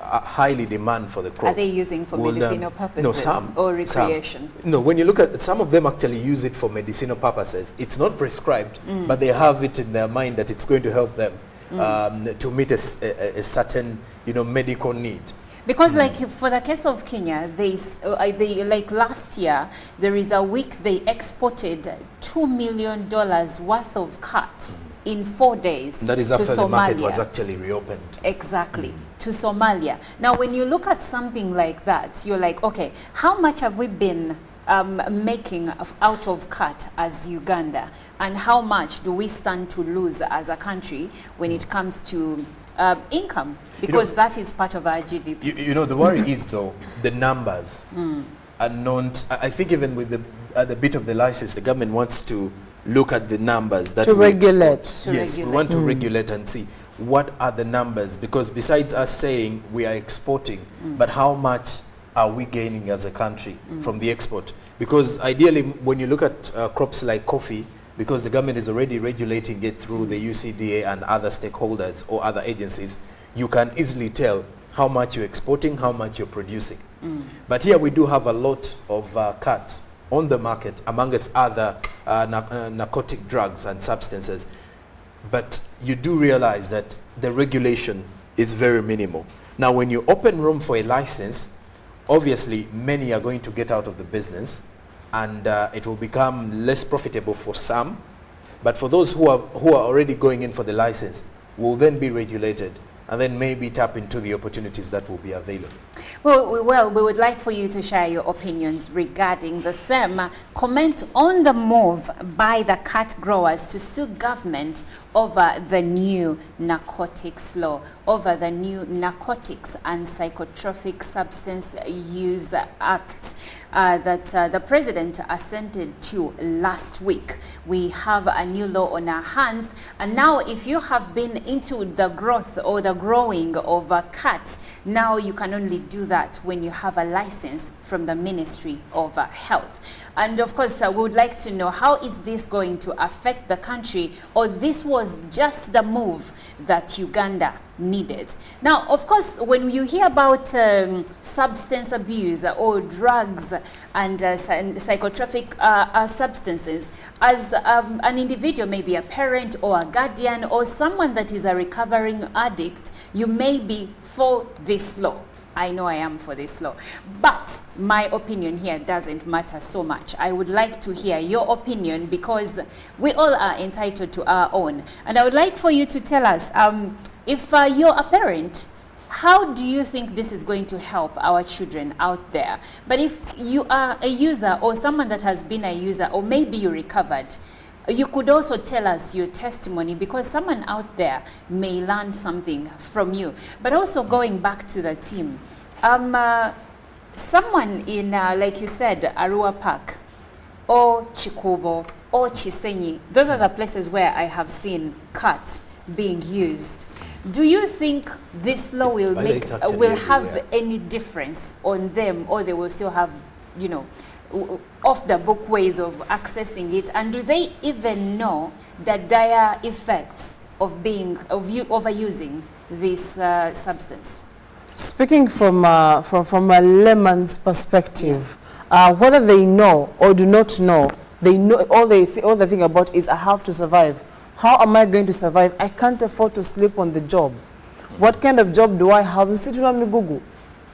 highly demand for the crop. Are they using for medicinal purposes? No, some. Or recreation? Some. No, when you look at, some of them actually use it for medicinal purposes. It's not prescribed, but they have it in their mind that it's going to help them to meet a certain, you know, medical need. Because like for the case of Kenya, they like last year, there is a week they exported $2 million worth of cat in 4 days. That is after the market was actually reopened. Exactly. To Somalia. Now, when you look at something like that, you're like, okay, how much have we been making out of cat as Uganda? And how much do we stand to lose as a country when it comes to income? Because that is part of our GDP. You know, the worry is, though, the numbers are not, I think even with the bit of the license, the government wants to look at the numbers that to we regulate. Export. Yes, we want to regulate and see what are the numbers, because besides us saying we are exporting, but how much are we gaining as a country from the export? Because ideally, when you look at crops like coffee, because the government is already regulating it through the UCDA and other stakeholders or other agencies, you can easily tell how much you're exporting, how much you're producing. But here we do have a lot of cat on the market, amongst other narcotic drugs and substances. But you do realize that the regulation is very minimal. Now, when you open room for a license, obviously many are going to get out of the business, and it will become less profitable for some. But for those who are already going in for the license, will then be regulated, and then maybe tap into the opportunities that will be available. Well, we would like for you to share your opinions regarding the same. Comment on the move by the cat growers to sue government over the new narcotics law, over the new Narcotics and Psychotropic Substance Use Act that the president assented to last week. We have a new law on our hands, and now if you have been into the growth or the growing of cats, now you can only do that when you have a license from the Ministry of Health. And of course, we would like to know, how is this going to affect the country, or this was just the move that Uganda needed? Now, of course, when you hear about substance abuse or drugs and psychotropic substances, as an individual, maybe a parent or a guardian or someone that is a recovering addict, you may be for this law. I know I am for this law. But my opinion here doesn't matter so much. I would like to hear your opinion because we all are entitled to our own. And I would like for you to tell us, if you're a parent, how do you think this is going to help our children out there? But if you are a user or someone that has been a user, or maybe you recovered, you could also tell us your testimony because someone out there may learn something from you. But also going back to the team, someone in, like you said, Arua Park or Chikubo or Chisenyi, those are the places where I have seen cut being used. Do you think this law will will have any difference on them, or they will still have, you know, off the book ways of accessing it? And do they even know the dire effects of overusing this substance? Speaking from a layman's perspective, whether they know or do not know, they know all they think about is I have to survive. How am I going to survive? I can't afford to sleep on the job. What kind of job do I have? Sit on Google.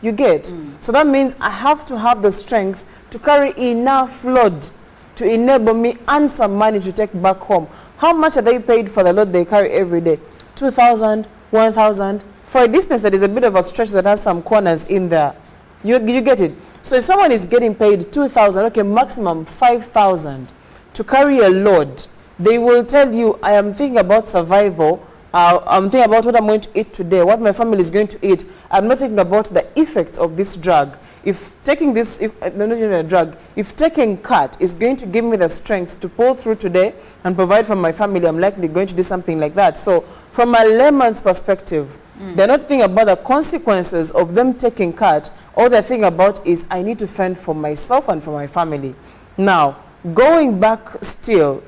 You get? So that means I have to have the strength to carry enough load to enable me and some money to take back home. How much are they paid for the load they carry every day? 2,000, 1,000? For a distance that is a bit of a stretch that has some corners in there. You get it? So if someone is getting paid 2,000, okay, maximum 5,000 to carry a load, they will tell you, I am thinking about survival. I'm thinking about what I'm going to eat today, what my family is going to eat. I'm not thinking about the effects of this drug. If taking if taking cut is going to give me the strength to pull through today and provide for my family, I'm likely going to do something like that. So from a layman's perspective, they're not thinking about the consequences of them taking cut. All they're thinking about is I need to fend for myself and for my family. Now, going back still,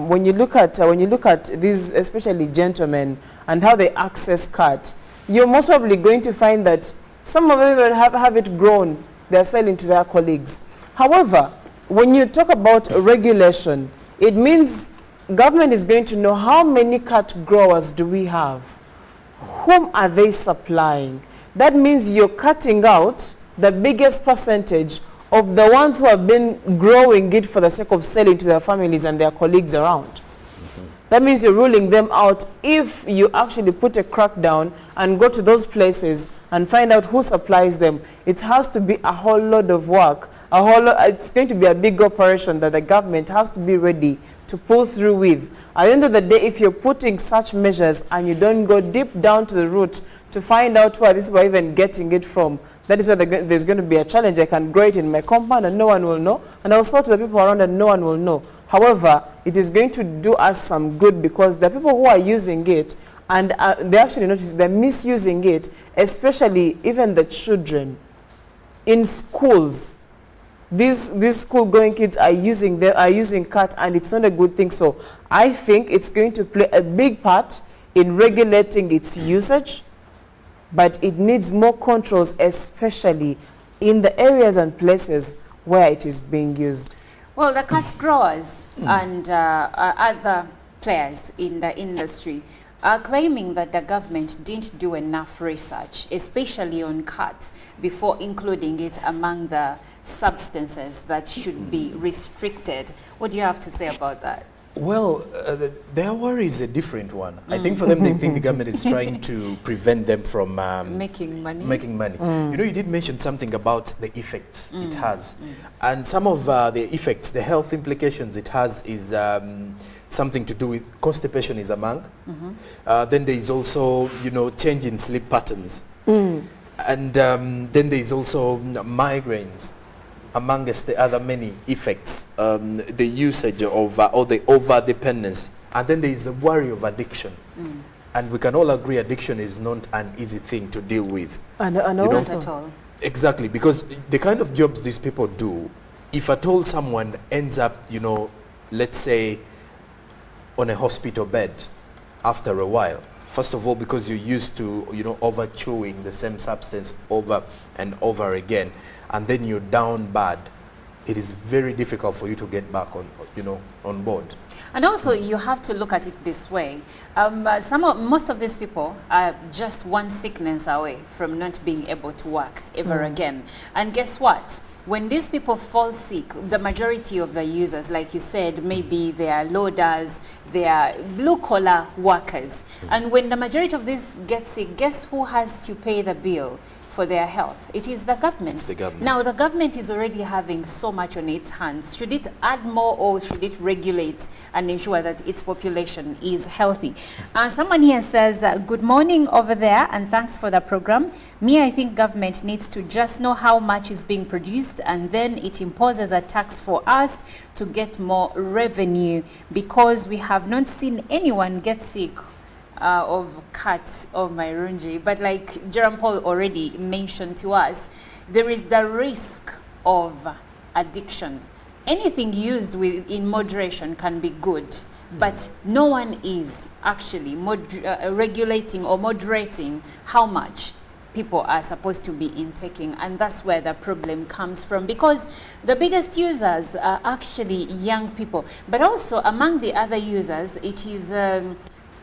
when you look at these, especially gentlemen, and how they access cut, you're most probably going to find that some of them will have it grown. They're selling to their colleagues. However, when you talk about regulation, it means government is going to know how many cut growers do we have. Whom are they supplying? That means you're cutting out the biggest percentage of the ones who have been growing it for the sake of selling to their families and their colleagues around. That means you're ruling them out if you actually put a crackdown and go to those places and find out who supplies them. It has to be a whole lot of work. It's going to be a big operation that the government has to be ready to pull through with. At the end of the day, if you're putting such measures and you don't go deep down to the root to find out where this is even getting it from, that is where there's going to be a challenge. I can grow it in my compound and no one will know. And I'll sell to the people around and no one will know. However, it is going to do us some good because the people who are using it, and they actually notice they're misusing it, especially even the children in schools. These school-going kids are using cut, and it's not a good thing. So I think it's going to play a big part in regulating its usage, but it needs more controls, especially in the areas and places where it is being used. Well, the cut growers and other players in the industry are claiming that the government didn't do enough research, especially on cut, before including it among the substances that should be restricted. What do you have to say about that? Well, their worry is a different one. I think for them, they think the government is trying to prevent them from making money. You know, you did mention something about the effects it has. And some of the effects, the health implications it has is something to do with constipation is among. Then there is also, you know, change in sleep patterns. And then there is also migraines, amongst the other many effects, the usage of or the over-dependence. And then there is a worry of addiction. And we can all agree addiction is not an easy thing to deal with. And also, at all. Exactly, because the kind of jobs these people do, if at all someone ends up, you know, let's say, on a hospital bed after a while, first of all, because you're used to, you know, over-chewing the same substance over and over again, and then you're down bad it is very difficult for you to get back on, on board. And also, you have to look at it this way. Most of these people are just one sickness away from not being able to work ever again. And guess what? When these people fall sick, the majority of the users, like you said, maybe they are loaders, they are blue-collar workers. And when the majority of these get sick, guess who has to pay the bill for their health? It is the government. It's the government. Now, the government is already having so much on its hands. Should it add more, or should it regulate and ensure that its population is healthy? Someone here says, good morning over there, and thanks for the program. I think government needs to just know how much is being produced, and then it imposes a tax for us to get more revenue, because we have not seen anyone get sick of cuts of Mairunji. But like Jerome Paul already mentioned to us, there is the risk of addiction. Anything used in moderation can be good, but no one is actually regulating or moderating how much people are supposed to be intaking, and that's where the problem comes from, because the biggest users are actually young people. But also among the other users, it is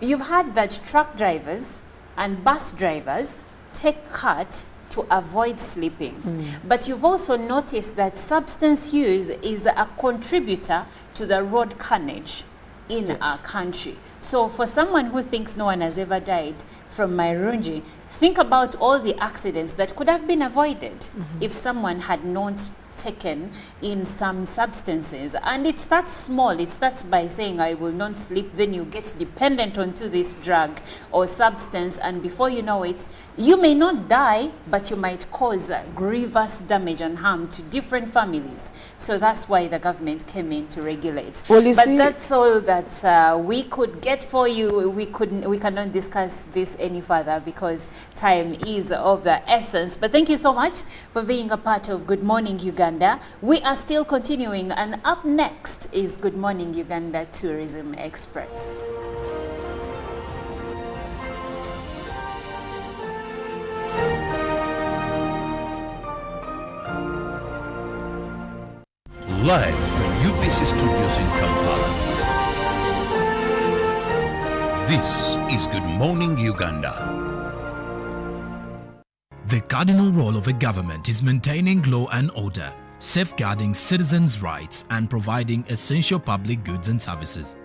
you've heard that truck drivers and bus drivers take cut to avoid sleeping. But you've also noticed that substance use is a contributor to the road carnage in our country. So for someone who thinks no one has ever died from Mairunji, think about all the accidents that could have been avoided if someone had not taken in some substances. And it starts small. It starts by saying, I will not sleep. Then you get dependent onto this drug or substance, and before you know it, you may not die, but you might cause grievous damage and harm to different families. So that's why the government came in to regulate. Well, but that's all that we could get for you. We cannot discuss this any further because time is of the essence. But thank you so much for being a part of Good Morning Uganda. We are still continuing, and up next is Good Morning Uganda Tourism Express. Live from UBC Studios in Kampala. This is Good Morning Uganda. The cardinal role of a government is maintaining law and order, safeguarding citizens' rights, and providing essential public goods and services.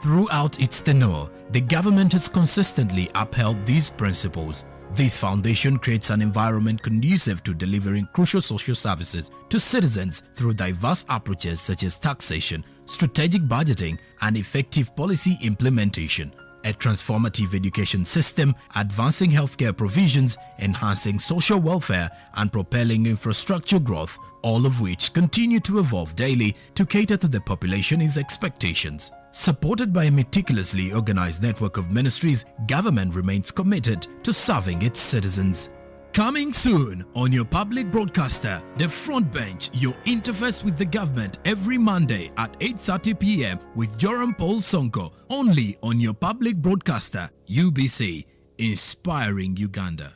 Throughout its tenure, the government has consistently upheld these principles. This foundation creates an environment conducive to delivering crucial social services to citizens through diverse approaches such as taxation, strategic budgeting, and effective policy implementation. A transformative education system, advancing healthcare provisions, enhancing social welfare, and propelling infrastructure growth, all of which continue to evolve daily to cater to the population's expectations. Supported by a meticulously organized network of ministries, government remains committed to serving its citizens. Coming soon on your public broadcaster, The Front Bench, your interface with the government every Monday at 8:30 p.m. with Joram Paul Sonko, only on your public broadcaster, UBC, inspiring Uganda.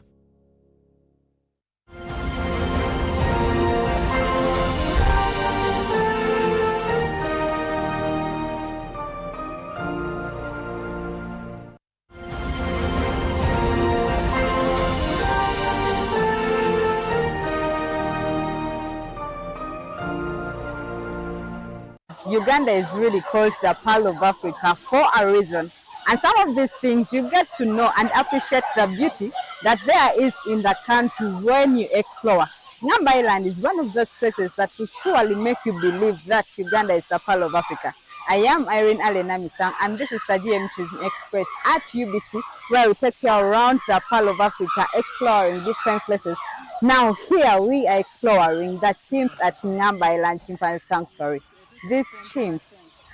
Uganda is really called the Pearl of Africa for a reason. And some of these things you get to know and appreciate the beauty that there is in the country when you explore. Ngamba Island is one of those places that will surely make you believe that Uganda is the Pearl of Africa. I am Irene Alenamisang, and this is the GM Tourism Express at UBC, where we take you around the Pearl of Africa, exploring different places. Now here we are exploring the chimps at Ngamba Island Chimpanzee Sanctuary. These chimps,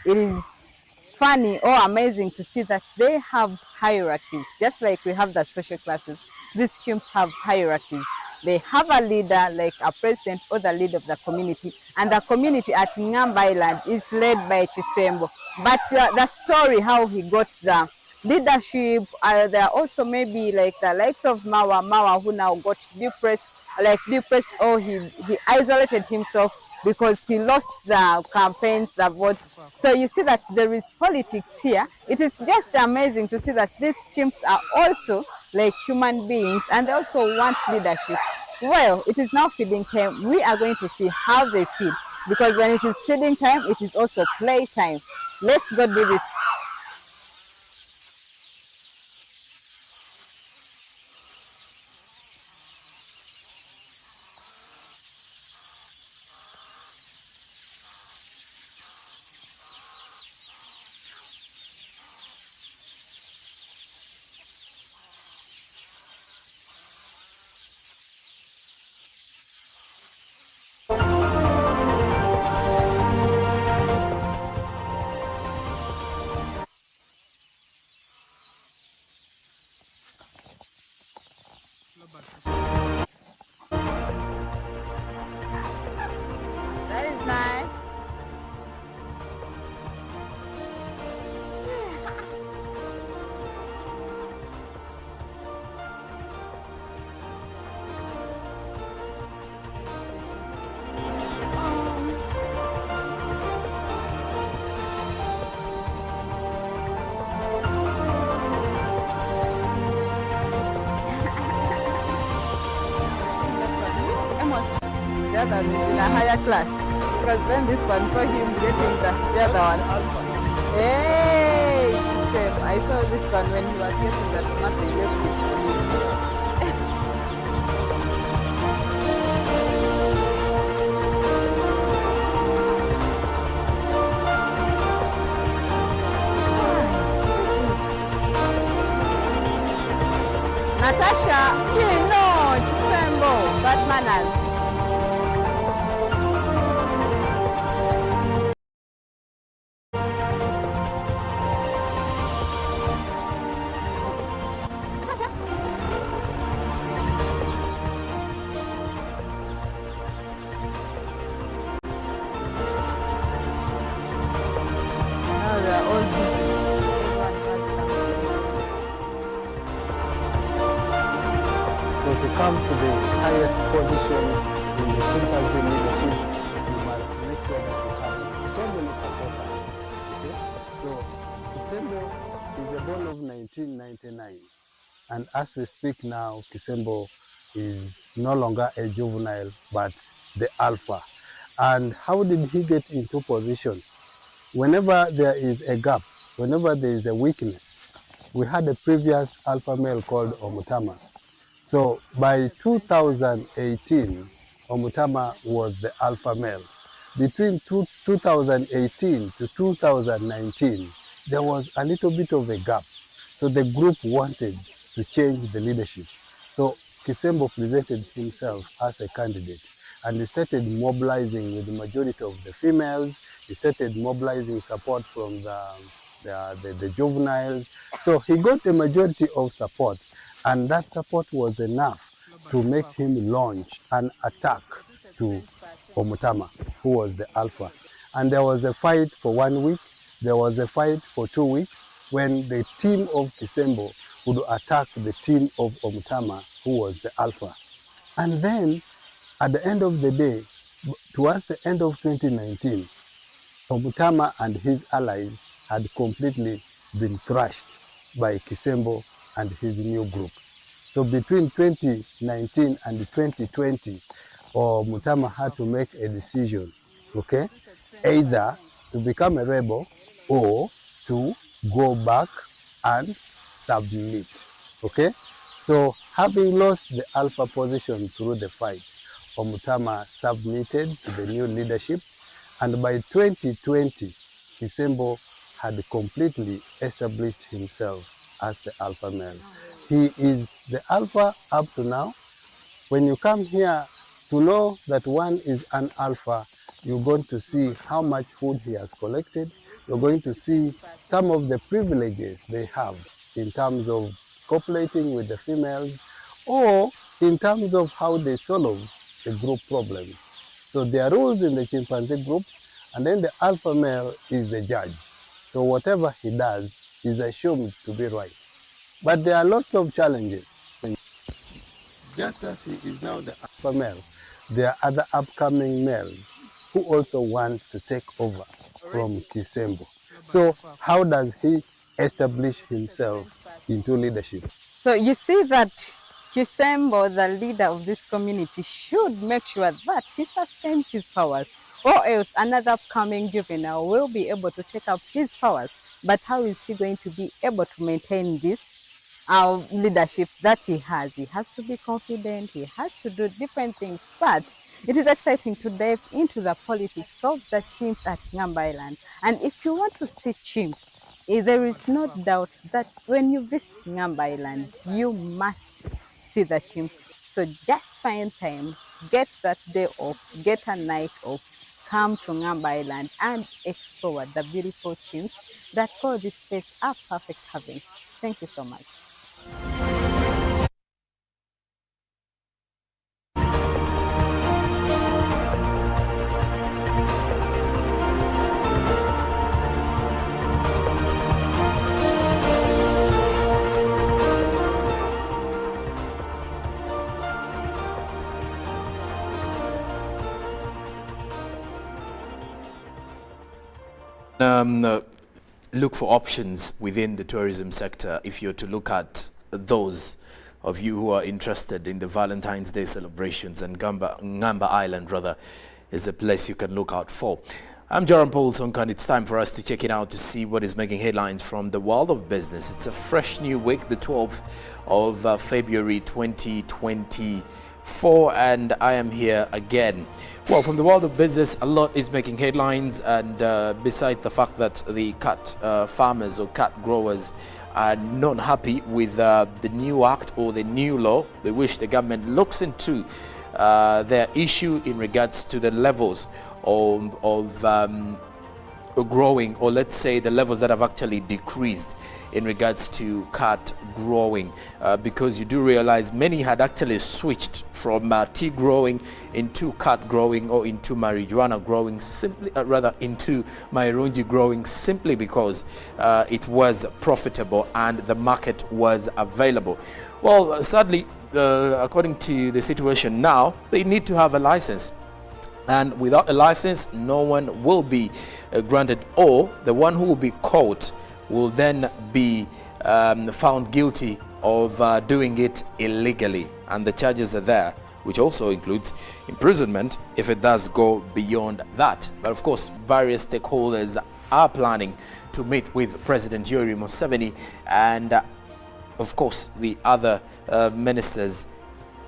it is funny or amazing to see that they have hierarchies. Just like we have the special classes, these chimps have hierarchies. They have a leader, like a president or the leader of the community, and the community at Ngamba Island is led by Chisembo. But the story how he got the leadership, there are also maybe like the likes of Mawa who now got depressed, or he isolated himself because he lost the campaigns, the votes. So you see that there is politics here. It is just amazing to see that these chimps are also like human beings and they also want leadership. Well, it is now feeding time. We are going to see how they feed, because when it is feeding time, it is also play time. Let's go do this. That is nice. The other is in a higher class. Because when this one for him getting the other one. Hey! Same. I saw this one when he was getting the tomato yellow for him. Natasha, you know, Chisembo, bad manners. So to come to the highest position in the chimpanzee leadership, you must make sure that you have so many supporters. Okay? So Kisembo is a born of 1999, and as we speak now, Kisembo is no longer a juvenile but the alpha. And how did he get into position? Whenever there is a gap, whenever there is a weakness, we had a previous alpha male called Omutama. So by 2018, Omutama was the alpha male. Between 2018 to 2019, there was a little bit of a gap. So the group wanted to change the leadership. So Kisembo presented himself as a candidate, and he started mobilizing with the majority of the females. He started mobilizing support from the juveniles. So he got a majority of support, and that support was enough to make him launch an attack to Omutama, who was the alpha. And there was a fight for 1 week, there was a fight for 2 weeks, when the team of Kisembo would attack the team of Omutama, who was the alpha. And then, at the end of the day, towards the end of 2019, Omutama and his allies had completely been crushed by Kisembo and his new group. So between 2019 and 2020, Omutama had to make a decision, okay? Either to become a rebel or to go back and submit, okay? So having lost the alpha position through the fight, Omutama submitted to the new leadership, and by 2020, Kisembo had completely established himself as the alpha male. He is the alpha up to now. When you come here to know that one is an alpha, you're going to see how much food he has collected. You're going to see some of the privileges they have in terms of copulating with the females, or in terms of how they solve the group problems. So there are rules in the chimpanzee group, and then the alpha male is the judge. So whatever he does is assumed to be right. But there are lots of challenges. Just as he is now the alpha male, there are other upcoming males who also wants to take over from Chisembo. So how does he establish himself into leadership? So you see that Chisembo, the leader of this community, should make sure that he sustains his powers, or else another upcoming juvenile will be able to take up his powers. But how is he going to be able to maintain this leadership that he has? He has to be confident, he has to do different things, but it is exciting to dive into the politics of the chimps at Ngamba Island. And if you want to see chimps, there is no doubt that when you visit Ngamba Island, you must see the chimps. So just find time, get that day off, get a night off, come to Ngamba Island and explore the beautiful chimps that call this place a perfect haven. Thank you so much. Look for options within the tourism sector if you're to look at those of you who are interested in the Valentine's Day celebrations, and Ngamba Island rather is a place you can look out for. I'm Joram Paulson, and it's time for us to check it out to see what is making headlines from the world of business. It's a fresh new week, the 12th of February 2024, and I am here again. Well, from the world of business, a lot is making headlines, and besides the fact that the cat farmers or cat growers are not happy with the new act or the new law, they wish the government looks into their issue in regards to the levels of growing, or let's say the levels that have actually decreased in regards to cat growing, because you do realize many had actually switched from tea growing into cat growing, or into marijuana growing, simply rather into mairungi growing, simply because it was profitable and the market was available. Well, sadly, according to the situation now, they need to have a license. And without a license, no one will be granted, or the one who will be caught will then be found guilty of doing it illegally. And the charges are there, which also includes imprisonment if it does go beyond that. But of course, various stakeholders are planning to meet with President Yoweri Museveni and, of course, the other ministers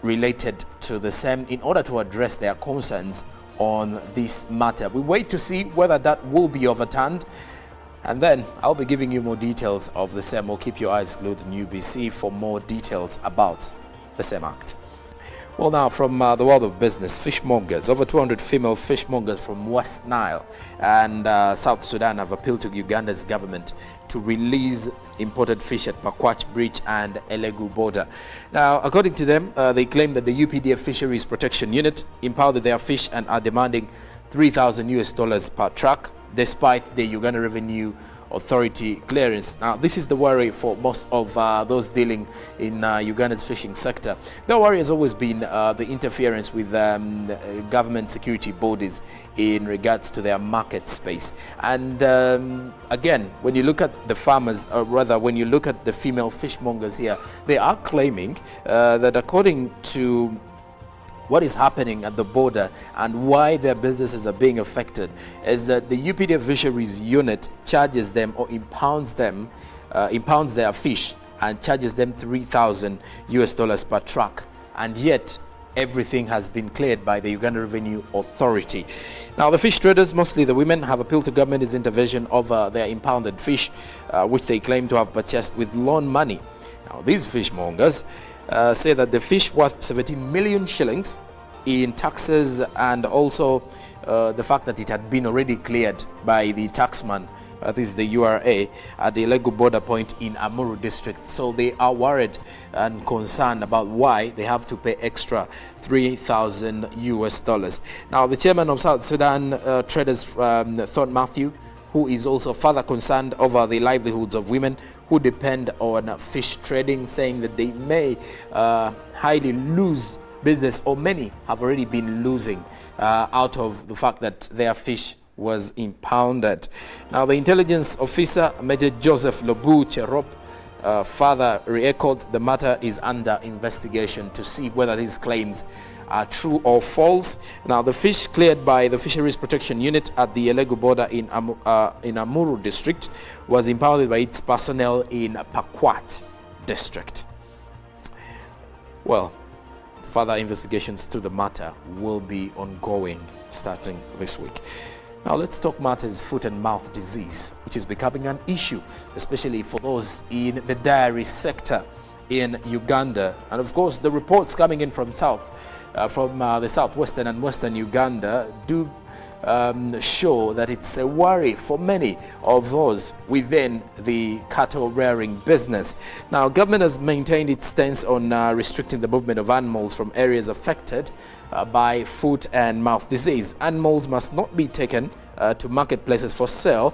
related to the same in order to address their concerns on this matter. We wait to see whether that will be overturned, and then I'll be giving you more details of the same. Or keep your eyes glued on UBC for more details about the same act. Well, now from the world of business, fishmongers, over 200 female fishmongers from West Nile and South Sudan have appealed to Uganda's government to release imported fish at Pakwach Bridge and Elegu border. Now, according to them, they claim that the UPDF Fisheries Protection Unit impounded their fish and are demanding $3,000 per truck, despite the Uganda Revenue Authority clearance. Now, this is the worry for most of those dealing in Uganda's fishing sector. The worry has always been the interference with government security bodies in regards to their market space. And again, when you look at the farmers, or rather when you look at the female fishmongers here, they are claiming that according to what is happening at the border and why their businesses are being affected is that the UPDF Fisheries Unit charges them or impounds their fish and charges them $3,000 per truck, and yet everything has been cleared by the Uganda Revenue Authority. Now, the fish traders, mostly the women, have appealed to government's intervention over their impounded fish, which they claim to have purchased with loan money. Now, these fishmongers say that the fish worth 17 million shillings in taxes, and also the fact that it had been already cleared by the taxman, that is the URA, at the Elegu border point in Amuru district. So they are worried and concerned about why they have to pay extra $3,000. Now, the chairman of South Sudan Traders, Thorn Matthew, who is also further concerned over the livelihoods of women who depend on fish trading, saying that they may highly lose business, or many have already been losing out of the fact that their fish was impounded. Now, the intelligence officer, Major Joseph Lobu Cherop, further re-echoed the matter is under investigation to see whether these claims are true or false. Now, the fish cleared by the Fisheries Protection Unit at the Elegu border in Amuru district was impounded by its personnel in Pakwat district. Well, further investigations to the matter will be ongoing starting this week. Now let's talk matters foot and mouth disease, which is becoming an issue, especially for those in the dairy sector in Uganda. And of course, the reports coming in from the southwestern and western Uganda do show that it's a worry for many of those within the cattle rearing business. Now, government has maintained its stance on restricting the movement of animals from areas affected by foot and mouth disease. Animals must not be taken to marketplaces for sale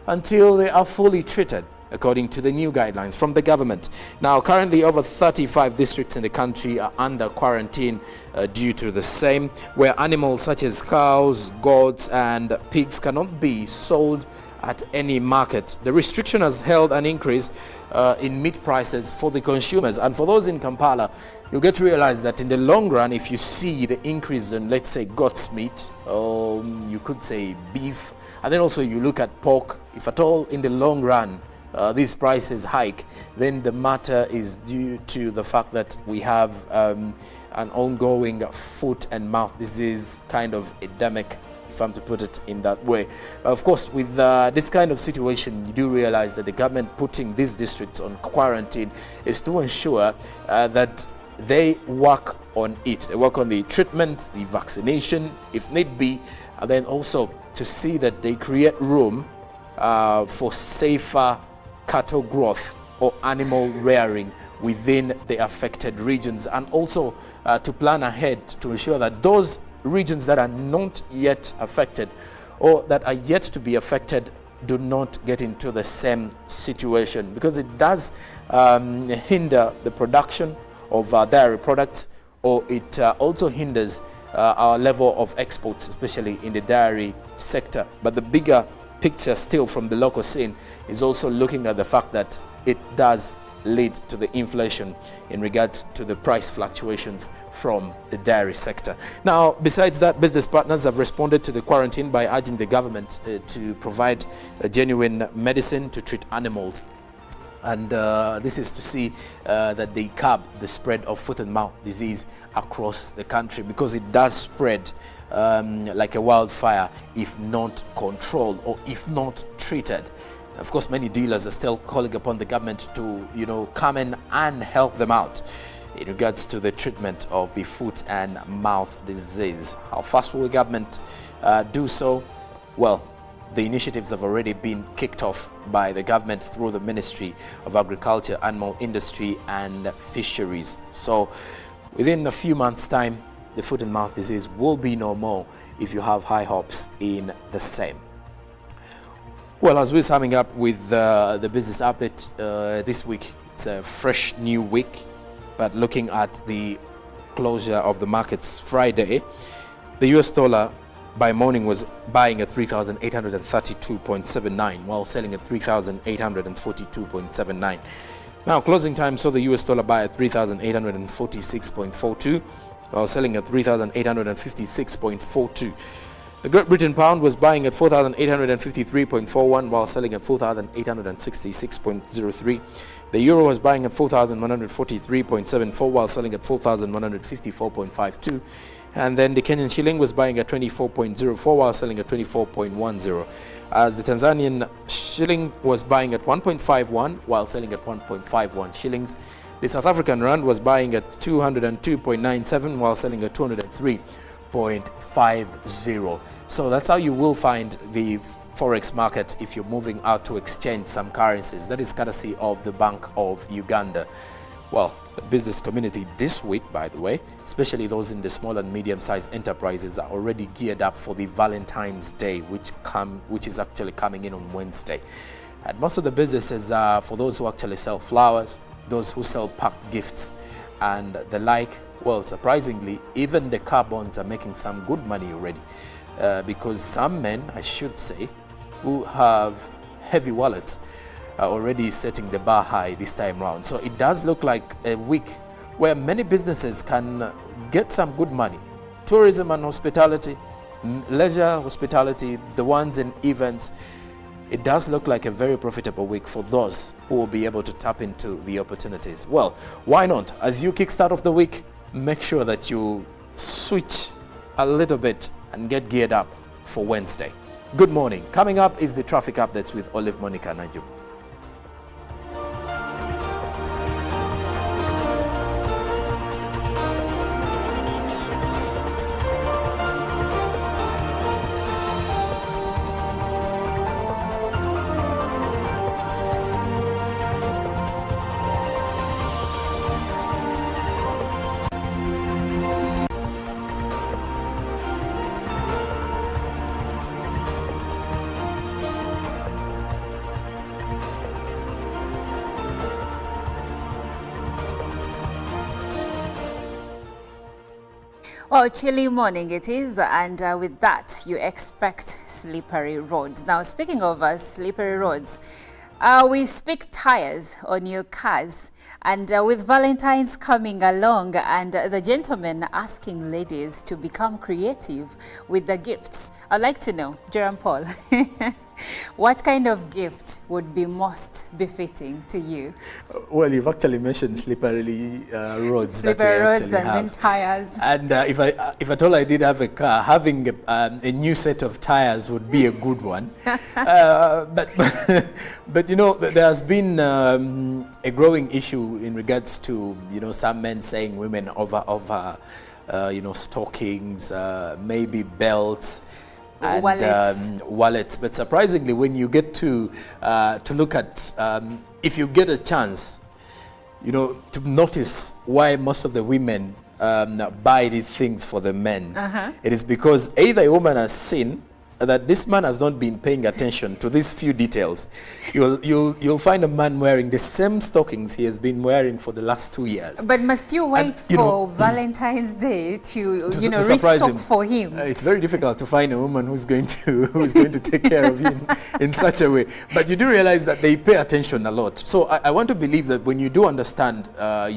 until they are fully treated, according to the new guidelines from the government. Now, currently over 35 districts in the country are under quarantine due to the same, where animals such as cows, goats and pigs cannot be sold at any market. The restriction has held an increase in meat prices for the consumers. And for those in Kampala, you get to realize that in the long run, if you see the increase in, let's say, goat's meat, you could say beef, and then also you look at pork, if at all in the long run these prices hike, then the matter is due to the fact that we have an ongoing foot and mouth disease kind of epidemic, if I'm to put it in that way. Of course, with this kind of situation, you do realize that the government putting these districts on quarantine is to ensure that they work on it. They work on the treatment, the vaccination, if need be, and then also to see that they create room for safer cattle growth or animal rearing within the affected regions, and also to plan ahead to ensure that those regions that are not yet affected or that are yet to be affected do not get into the same situation, because it does hinder the production of dairy products, or it also hinders our level of exports, especially in the dairy sector. But the bigger picture still from the local scene is also looking at the fact that it does lead to the inflation in regards to the price fluctuations from the dairy sector. Now, besides that, business partners have responded to the quarantine by urging the government to provide a genuine medicine to treat animals. And this is to see that they curb the spread of foot and mouth disease across the country, because it does spread like a wildfire if not controlled or if not treated. Of course, many dealers are still calling upon the government to, come in and help them out in regards to the treatment of the foot and mouth disease. How fast will the government do so? Well, the initiatives have already been kicked off by the government through the Ministry of Agriculture, Animal Industry and Fisheries. So within a few months' time, the foot and mouth disease will be no more if you have high hopes in the same. Well, as we're summing up with the business update this week, it's a fresh new week, but looking at the closure of the markets Friday, the US dollar by morning was buying at 3,832.79 while selling at 3,842.79. Now, closing time saw the US dollar buy at 3,846.42 while selling at 3,856.42. The Great Britain pound was buying at 4,853.41 while selling at 4,866.03. The euro was buying at 4,143.74 while selling at 4,154.52. And then the Kenyan shilling was buying at 24.04 while selling at 24.10. As the Tanzanian shilling was buying at 1.51 while selling at 1.51 shillings. The South African rand was buying at 202.97 while selling at 203.50. So that's how you will find the forex market if you're moving out to exchange some currencies. That is courtesy of the Bank of Uganda. Well, the business community this week, by the way, especially those in the small and medium-sized enterprises, are already geared up for the Valentine's Day, which is actually coming in on Wednesday. And most of the businesses are for those who actually sell flowers, those who sell packed gifts, and the like. Well, surprisingly, even the car bonds are making some good money already, because some men, I should say, who have heavy wallets are already setting the bar high this time round. So it does look like a week where many businesses can get some good money. Tourism and hospitality, leisure, hospitality, the ones in events. It does look like a very profitable week for those who will be able to tap into the opportunities. Well, why not? As you kickstart off the week, make sure that you switch a little bit and get geared up for Wednesday. Good morning. Coming up is the traffic updates with Olive Monica Najum. Well, chilly morning it is, and with that, you expect slippery roads. Now, speaking of slippery roads, we speak tires on your cars, and with Valentine's coming along and the gentlemen asking ladies to become creative with the gifts, I'd like to know, Jerome Paul, what kind of gift would be most befitting to you? Well, you've actually mentioned slippery roads. Slippery roads and have. then tires. And if at all I did have a car, having a new set of tires would be a good one. But you know, there has been a growing issue in regards to, you know, some men saying women over you know, stockings, maybe belts. And wallets. But surprisingly, when you get to look at, if you get a chance, you know, to notice why most of the women buy these things for the men, it is because either a woman has seen that this man has not been paying attention to these few details. You'll find a man wearing the same stockings he has been wearing for the last 2 years. But must you wait for Valentine's Day to you know, restock for him? It's very difficult to find a woman who's going to take care of him in such a way. But you do realize that they pay attention a lot. So I want to believe that when you do understand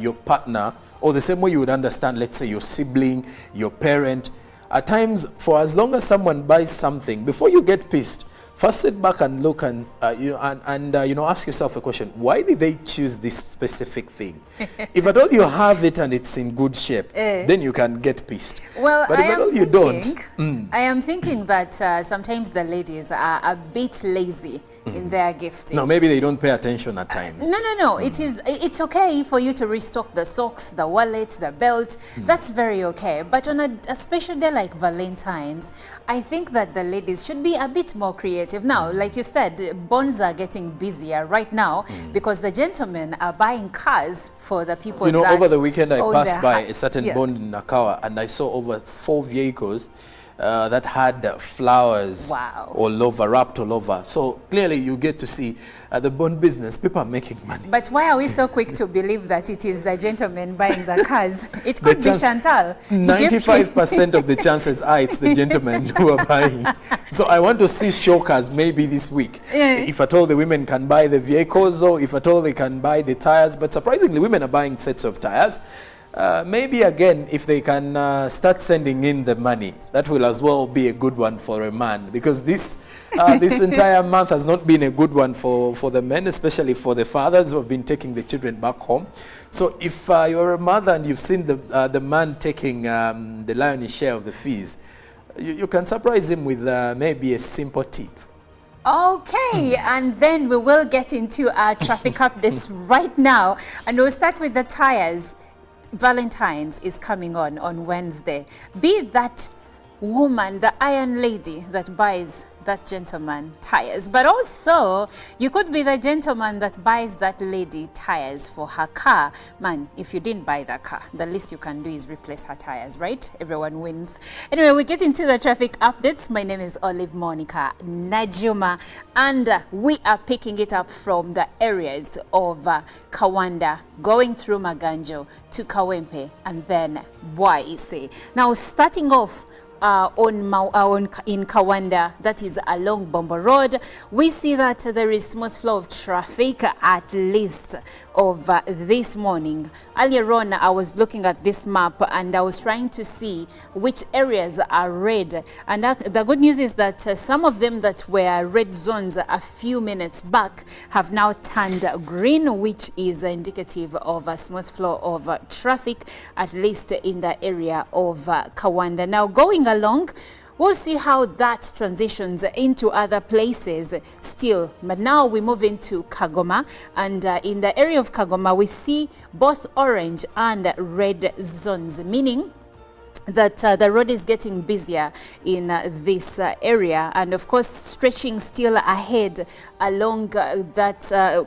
your partner, or the same way you would understand, let's say, your sibling, your parent, at times, for as long as someone buys something, before you get pissed, first sit back and look and you know, ask yourself a question: why did they choose this specific thing? If at all you have it and it's in good shape, then you can get pissed. Well, but if at all you don't, I am thinking that sometimes the ladies are a bit lazy in their gifting. No, maybe they don't pay attention at times. No. It's okay for you to restock the socks, the wallet, the belt. That's very okay. But on a special day like Valentine's, I think that the ladies should be a bit more creative. Now, like you said, bonds are getting busier right now because the gentlemen are buying cars for the people. You know, that over the weekend I passed by a house. certain bond in Nakawa, and I saw over 4 vehicles that had flowers all over, wrapped all over. So clearly you get to see the bond business, people are making money. But why are we so quick to believe that it is the gentlemen buying the cars? It could be Chantal. 95% of the chances are it's the gentlemen who are buying. So I want to see shockers maybe this week. If at all the women can buy the vehicles, or if at all they can buy the tires. But surprisingly, women are buying sets of tires. Maybe again, if they can start sending in the money, that will as well be a good one for a man, because this this entire month has not been a good one for the men, especially for the fathers who have been taking the children back home. So if you're a mother and you've seen the man taking the lion's share of the fees, you can surprise him with maybe a simple tip. Okay, and then we will get into our traffic updates right now, and we'll start with the tires. Valentine's is coming on Wednesday. Be that woman, the iron lady that buys that gentleman tires, but also you could be the gentleman that buys that lady tires for her car. Man, if you didn't buy that car, the least you can do is replace her tires, right? Everyone wins. Anyway, we get into the traffic updates. My name is Olive Monica Najuma, and we are picking it up from the areas of Kawanda, going through Maganjo to Kawempe and then Bwaise. Now, starting off in Kawanda, that is along Bombo Road, we see that there is smooth flow of traffic at least of this morning. Earlier on, I was looking at this map and I was trying to see which areas are red. And the good news is that some of them that were red zones a few minutes back have now turned green, which is indicative of a smooth flow of traffic, at least in the area of Kawanda. Now, going along, we'll see how that transitions into other places still. But now we move into Kagoma, and in the area of Kagoma, we see both orange and red zones, meaning that the road is getting busier in this area, and of course stretching still ahead along that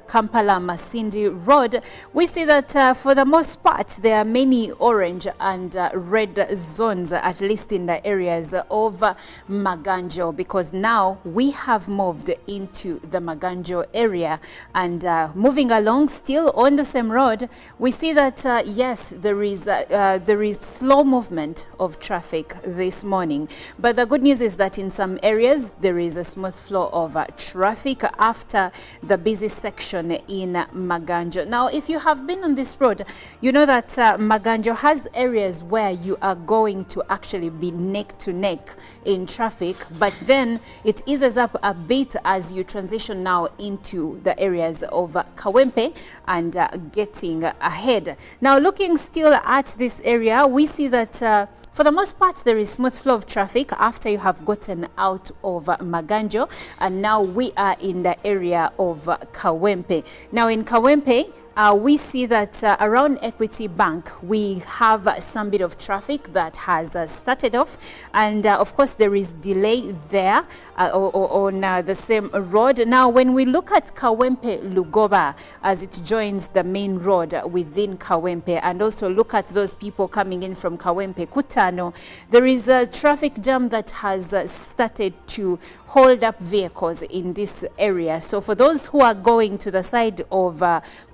Kampala-Masindi road. We see that for the most part there are many orange and red zones, at least in the areas of Maganjo, because now we have moved into the Maganjo area. And moving along still on the same road, we see that yes, there is slow movement of traffic this morning, but the good news is that in some areas there is a smooth flow of traffic after the busy section in Maganjo. Now, if you have been on this road, you know that Maganjo has areas where you are going to actually be neck to neck in traffic, but then it eases up a bit as you transition now into the areas of Kawempe and getting ahead. Now, looking still at this area, we see that for the most part, there is smooth flow of traffic after you have gotten out of Maganjo, and now we are in the area of Kawempe. Now, in Kawempe, we see that around Equity Bank, we have some bit of traffic that has started off. And of course, there is delay there on the same road. Now, when we look at Kawempe Lugoba as it joins the main road within Kawempe, and also look at those people coming in from Kawempe Kutano, there is a traffic jam that has started to hold up vehicles in this area. So for those who are going to the side of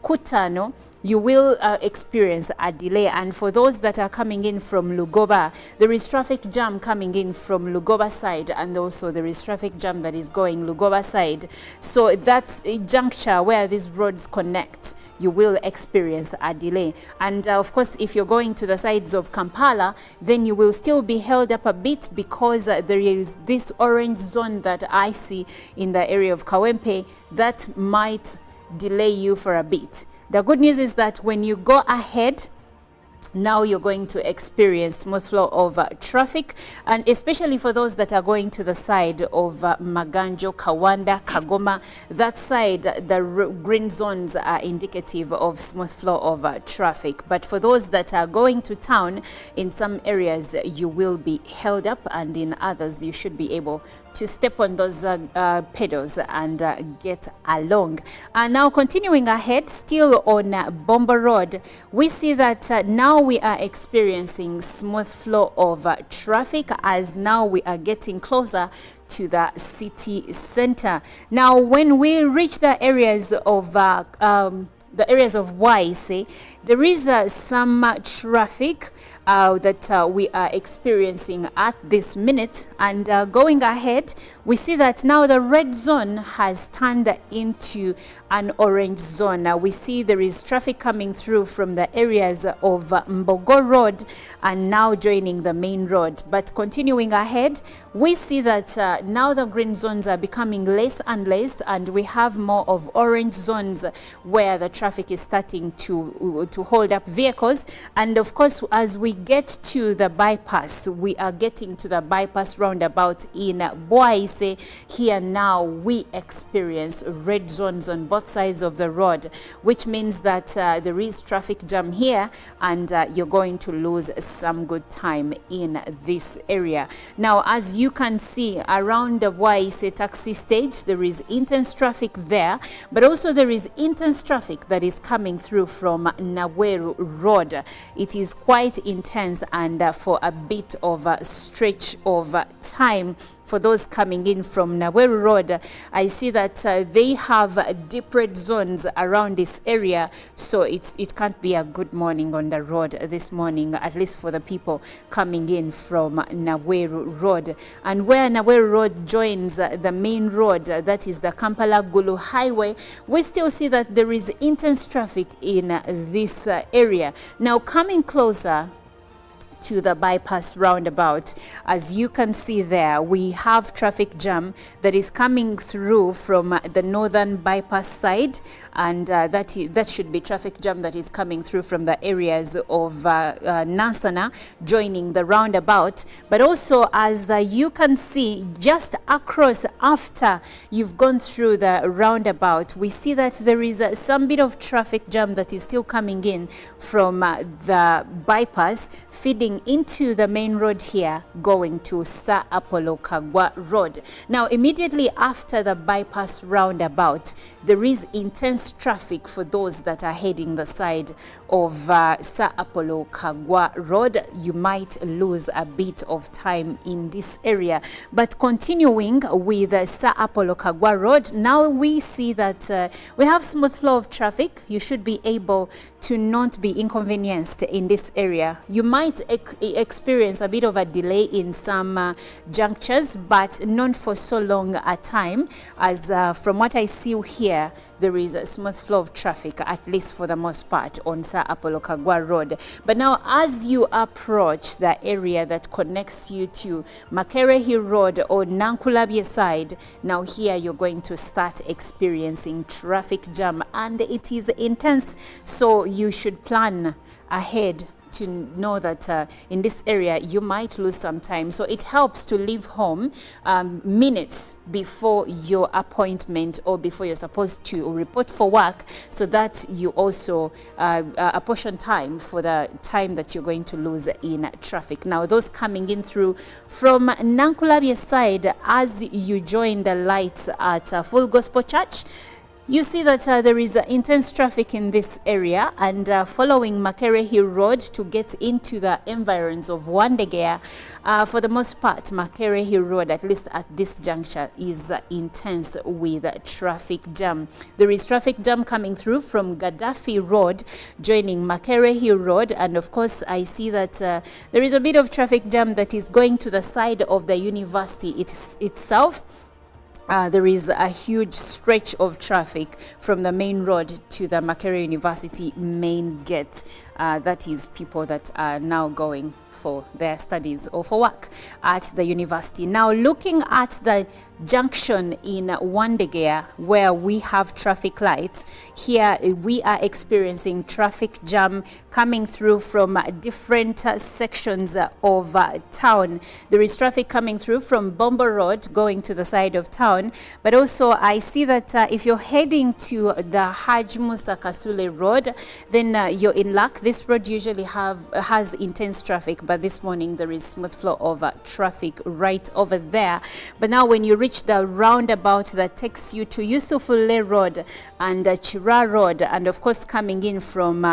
Kutano, you will experience a delay. And for those that are coming in from Lugoba, there is traffic jam coming in from Lugoba side, and also there is traffic jam that is going Lugoba side. So that's a juncture where these roads connect. You will experience a delay. And of course, if you're going to the sides of Kampala, then you will still be held up a bit because there is this orange zone that I see in the area of Kawempe that might delay you for a bit. The good news is that when you go ahead, now you're going to experience smooth flow of traffic, and especially for those that are going to the side of Maganjo, Kawanda, Kagoma, that side, the green zones are indicative of smooth flow of traffic. But for those that are going to town, in some areas you will be held up, and in others you should be able to step on those pedals and get along. And now continuing ahead, still on Bombo Road, we see that now we are experiencing smooth flow of traffic as now we are getting closer to the city center. Now, when we reach the areas of Bwaise, there is some traffic that we are experiencing at this minute. And going ahead, we see that now the red zone has turned into an orange zone. Now we see there is traffic coming through from the areas of Mbogo Road and now joining the main road. But continuing ahead, we see that now the green zones are becoming less and less, and we have more of orange zones where the traffic is starting to to hold up vehicles. And of course, as we get to the bypass, we are getting to the bypass roundabout in Boise. Here now we experience red zones on both sides of the road, which means that there is traffic jam here, and you're going to lose some good time in this area. Now, as you can see around the Boise taxi stage, there is intense traffic there, but also there is intense traffic that is coming through from Naweru Road. It is quite intense, and for a bit of a stretch of time for those coming in from Naweru Road, I see that they have deep red zones around this area, so it can't be a good morning on the road this morning, at least for the people coming in from Naweru Road. And where Naweru Road joins the main road, that is the Kampala-Gulu Highway, we still see that there is intense traffic in this area. Now, coming closer to the bypass roundabout, as you can see there, we have traffic jam that is coming through from the northern bypass side, and that should be traffic jam that is coming through from the areas of Nansana joining the roundabout. But also, as you can see just across after you've gone through the roundabout, we see that there is some bit of traffic jam that is still coming in from the bypass, feeding into the main road here, going to Sir Apollo Kagwa Road. Now, immediately after the bypass roundabout, there is intense traffic for those that are heading the side of Sir Apollo Kagwa Road. You might lose a bit of time in this area. But continuing with Sir Apollo Kagwa Road, now we see that we have smooth flow of traffic. You should be able to not be inconvenienced in this area. You might experience a bit of a delay in some junctures, but not for so long a time, as from what I see here, there is a smooth flow of traffic, at least for the most part, on Sir Apollo Kagwa Road. But now, as you approach the area that connects you to Makere Hill Road or Nankulabye side, now here you're going to start experiencing traffic jam, and it is intense, so you should plan ahead to know that in this area you might lose some time. So it helps to leave home minutes before your appointment or before you're supposed to report for work, so that you also apportion time for the time that you're going to lose in traffic. Now, those coming in through from Nankulabye side, as you join the lights at Full Gospel Church, you see that there is intense traffic in this area, and following Makere Hill Road to get into the environs of Wandegea, for the most part, Makere Hill Road, at least at this juncture, is intense with traffic jam. There is traffic jam coming through from Gaddafi Road, joining Makere Hill Road, and of course, I see that there is a bit of traffic jam that is going to the side of the university itself. There is a huge stretch of traffic from the main road to the Makere University main gate. That is people that are now going for their studies or for work at the university. Now, looking at the junction in Wandegea, where we have traffic lights, here we are experiencing traffic jam coming through from different sections of town. There is traffic coming through from Bombo Road going to the side of town, but also I see that if you're heading to the Haj Musa Kasule Road, then you're in luck. This road usually has intense traffic, but this morning there is smooth flow of traffic right over there. But now when you reach the roundabout that takes you to Yusufule Road and Chira Road, and of course coming in from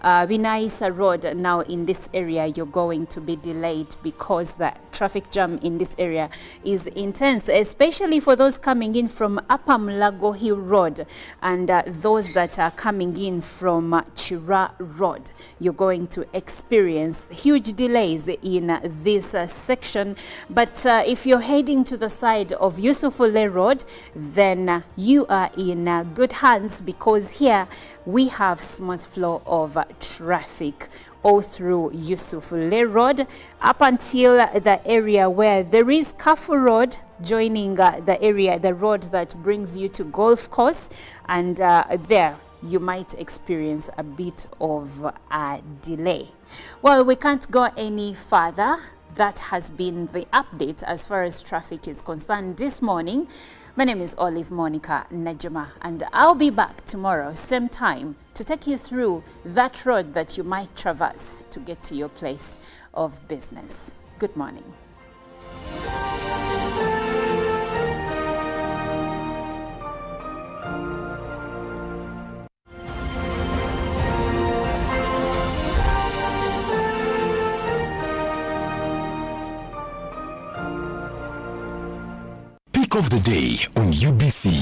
Binaisa Road, now in this area you're going to be delayed because the traffic jam in this area is intense, especially for those coming in from Upper Mulago Hill Road and those that are coming in from Chira Road. You're going to experience huge delays in this section. But if you're heading to the side of Yusufule Road, then you are in good hands, because here we have smooth flow of traffic all through Yusufule Road up until the area where there is Kafu Road joining the road that brings you to Golf Course, and there you might experience a bit of a delay. Well, we can't go any further. That has been the update as far as traffic is concerned this morning. My name is Olive Monica Najuma, and I'll be back tomorrow, same time, to take you through that road that you might traverse to get to your place of business. Good morning. Pick of the day on UBC.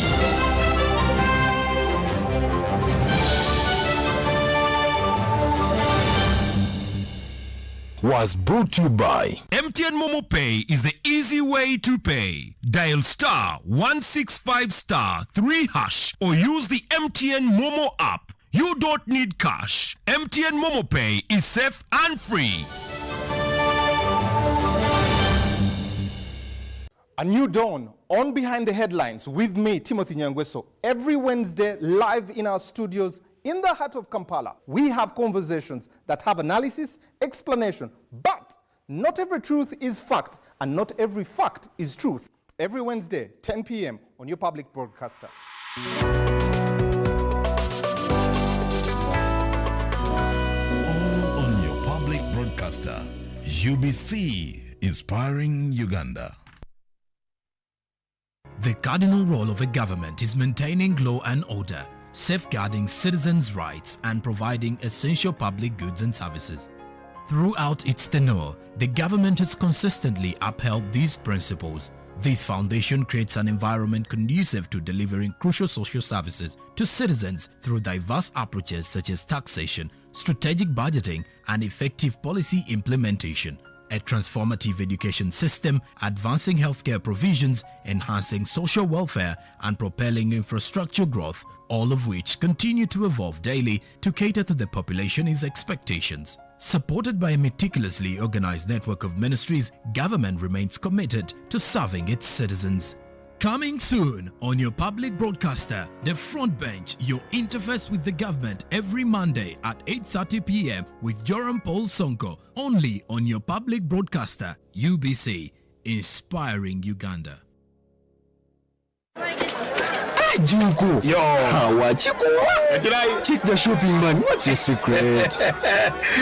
Was brought to you by MTN Momo Pay is the easy way to pay. Dial star 165 star 3 hash or use the MTN Momo app. You don't need cash. MTN Momo Pay is safe and free. A new dawn on Behind the Headlines with me, Timothy Nyangweso. Every Wednesday, live in our studios in the heart of Kampala. We have conversations that have analysis, explanation, but not every truth is fact, and not every fact is truth. Every Wednesday, 10 p.m. on your public broadcaster. All on your public broadcaster. UBC, inspiring Uganda. The cardinal role of a government is maintaining law and order, safeguarding citizens' rights and providing essential public goods and services. Throughout its tenure, the government has consistently upheld these principles. This foundation creates an environment conducive to delivering crucial social services to citizens through diverse approaches such as taxation, strategic budgeting, and effective policy implementation. A transformative education system, advancing healthcare provisions, enhancing social welfare, and propelling infrastructure growth, all of which continue to evolve daily to cater to the population's expectations. Supported by a meticulously organized network of ministries, government remains committed to serving its citizens. Coming soon on your public broadcaster, The Front Bench, your interface with the government every Monday at 8:30 p.m. with Joram Paul Sonko, only on your public broadcaster, UBC, inspiring Uganda. Junko. Yo. What you go? Check the shopping, man. What's your secret?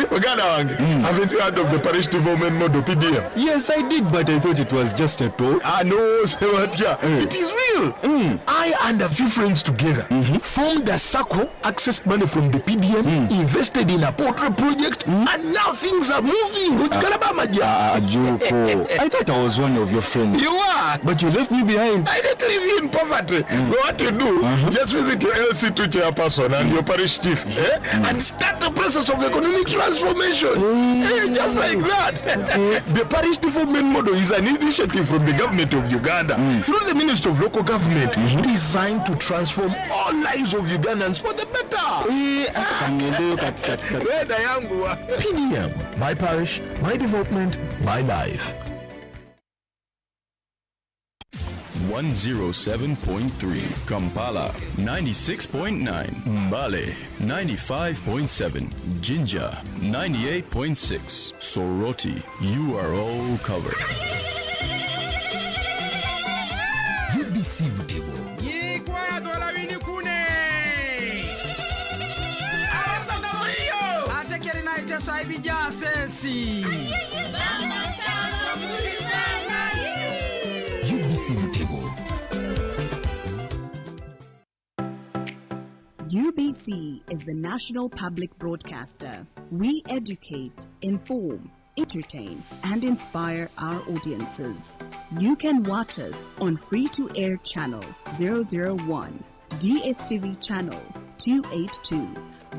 Uganda, haven't you heard of the parish development model PDM? Yes, I did, but I thought it was just a talk. No, it is real. I and a few friends together formed a circle, accessed money from the PDM, invested in a poultry project, and now things are moving. Junko. I thought I was one of your friends. You are, but you left me behind. I didn't leave you in poverty. What you do, just visit your LC2 chairperson and your parish chief, and start the process of economic transformation. Just like that. The parish development model is an initiative from the government of Uganda through the Ministry of Local Government, designed to transform all lives of Ugandans for the better. PDM, my parish, my development, my life. 107.3 Kampala, 96.9 Mbale, 95.7 Jinja, 98.6 Soroti. You are all covered. UBC Mutego. UBC Mutego. UBC is the national public broadcaster. We educate, inform, entertain, and inspire our audiences. You can watch us on free-to-air channel 001, DSTV channel 282,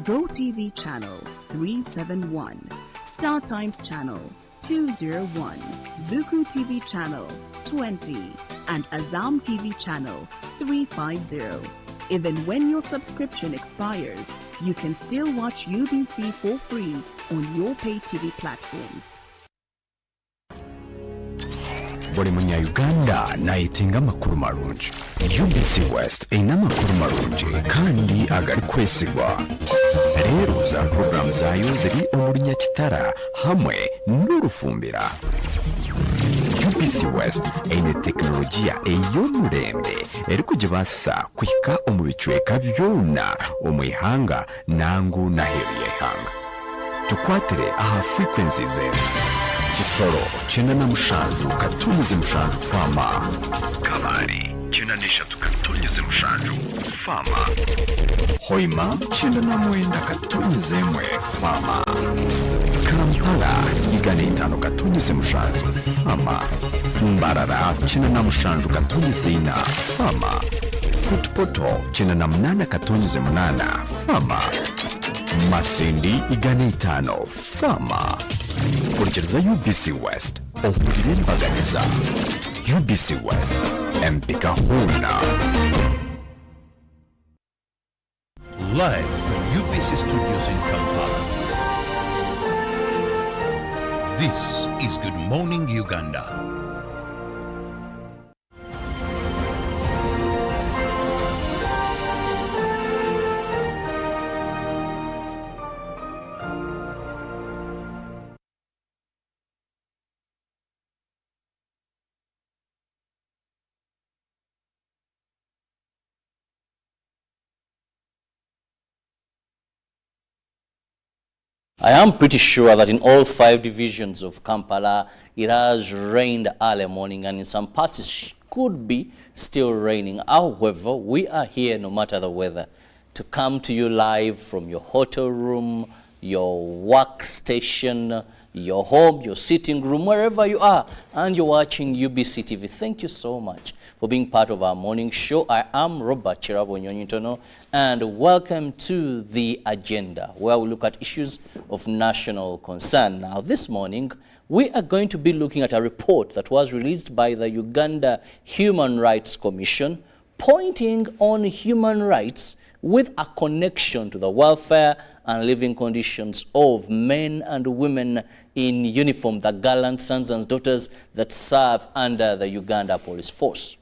GoTV channel 371, Star Times channel 201, Zuku TV channel 20, and Azam TV channel 350. Even when your subscription expires, you can still watch UBC for free on your pay TV platforms. buli munya-uganda nayetenga amakuru marungi. UBC West erina amakuru marungi kandi agali kwesigwa. Leero za programu zaayo ziri omuli Nyakitara hamwe n'Orufumbira. UBC West eine tekinologiya ey'omulembe eri kugibaasisa kuhika omu bicweka byona omu ihanga nangu n'aheeru y'eihanga. Tukwatire aha frequency zetu: Kisoro 97.7 Fama, Kalari 93.7 Fama, Hoima 99.1 Fama, Kampala 105.7 Fama, Mbarara 97.4 Fama, Futpoto 98.8 Fama, Masindi 5 Fama. Kurikiriza UBC West ohurire mbaganiza. UBC West empika huna. Live from UBC Studios in Kampala. This is Good Morning Uganda. I am pretty sure that in all 5 divisions of Kampala, it has rained early morning, and in some parts it could be still raining. However, we are here no matter the weather to come to you live from your hotel room, your workstation, your home, your sitting room, wherever you are, and you're watching UBC TV. Thank you so much for being part of our morning show. I am Robert Chirabo Nyonyitono, and welcome to The Agenda, where we look at issues of national concern. Now, this morning, we are going to be looking at a report that was released by the Uganda Human Rights Commission, pointing on human rights with a connection to the welfare and living conditions of men and women in uniform, the gallant sons and daughters that serve under the Uganda Police Force.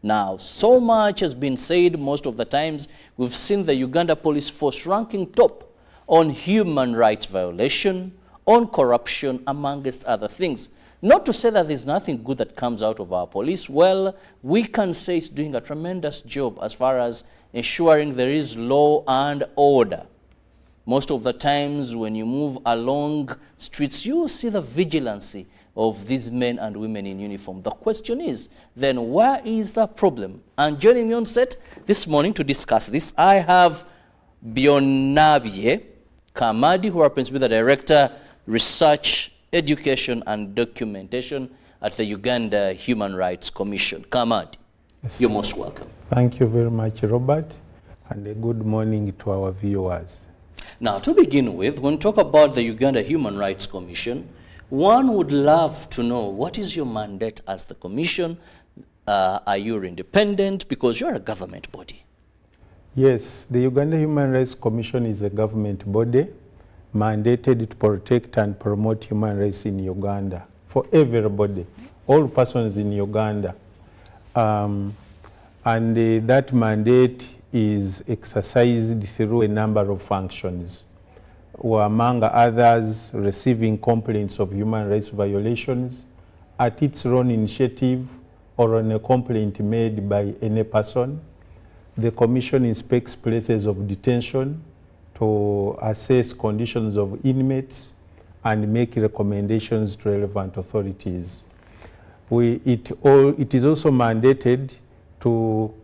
Now, so much has been said. Most of the times, we've seen the Uganda Police Force ranking top on human rights violation, on corruption, amongst other things. Not to say that there's nothing good that comes out of our police. Well, we can say it's doing a tremendous job as far as ensuring there is law and order. Most of the times when you move along streets, you see the vigilancy of these men and women in uniform. The question is, then where is the problem? And joining me on set this morning to discuss this, I have Bionabye Kamadi, who happens to be the Director, Research, Education and Documentation at the Uganda Human Rights Commission. Kamadi, yes, you're most welcome. Thank you very much, Robert, and a good morning to our viewers. Now, to begin with, when we talk about the Uganda Human Rights Commission, one would love to know, what is your mandate as the commission? Are you independent? Because you're a government body. Yes, the Uganda Human Rights Commission is a government body mandated to protect and promote human rights in Uganda for everybody, all persons in Uganda. That mandate is exercised through a number of functions, or among others, receiving complaints of human rights violations at its own initiative or on a complaint made by any person. The Commission inspects places of detention to assess conditions of inmates and make recommendations to relevant authorities. It is also mandated to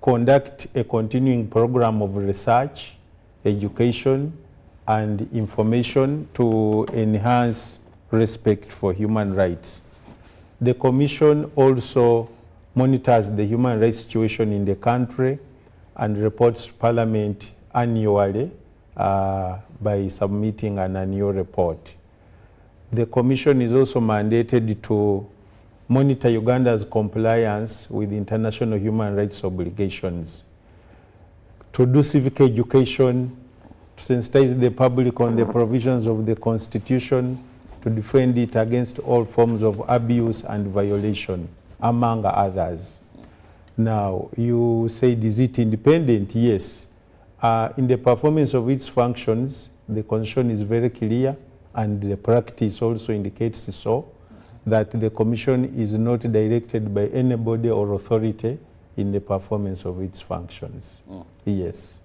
conduct a continuing program of research, education, and information to enhance respect for human rights. The Commission also monitors the human rights situation in the country and reports to Parliament annually by submitting an annual report. The Commission is also mandated to monitor Uganda's compliance with international human rights obligations, to do civic education, to sensitize the public on the provisions of the Constitution, to defend it against all forms of abuse and violation, among others. Now, you said, is it independent? Yes. In the performance of its functions, the constitution is very clear, and the practice also indicates so, that the Commission is not directed by anybody or authority in the performance of its functions. Yes.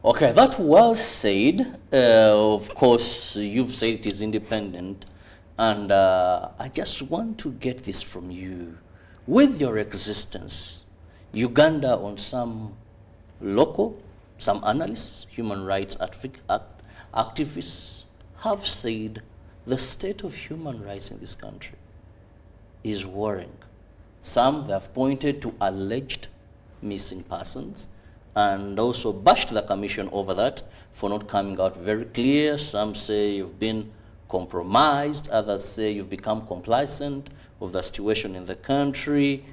Okay, that was said. Of course, you've said it is independent, and I just want to get this from you. With your existence, Uganda, on some local, some analysts, human rights activists have said the state of human rights in this country is worrying. Some they have pointed to alleged missing persons and also bashed the Commission over that for not coming out very clear. Some say you've been compromised, others say you've become complacent with the situation in the country.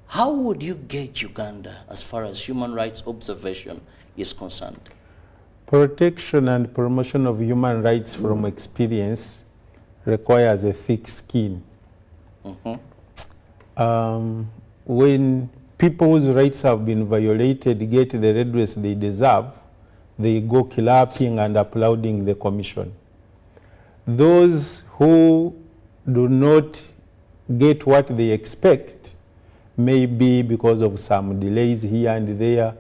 How would you gauge Uganda as far as human rights observation is concerned? Protection and promotion of human rights from experience requires a thick skin. When people's rights have been violated, get the redress they deserve, they go clapping and applauding the Commission. Those who do not get what they expect, maybe because of some delays here and there,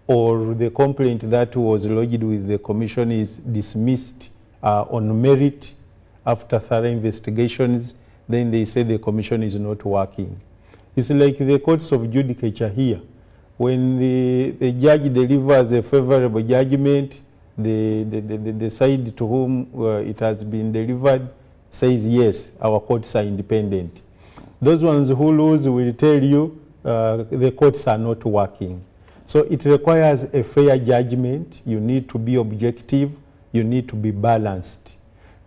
or the complaint that was lodged with the Commission is dismissed on merit after thorough investigations, then they say the Commission is not working. It's like the courts of judicature here. When the judge delivers a favorable judgment, the side to whom it has been delivered says, yes, our courts are independent. Those ones who lose will tell you the courts are not working. So it requires a fair judgment. You need to be objective. You need to be balanced.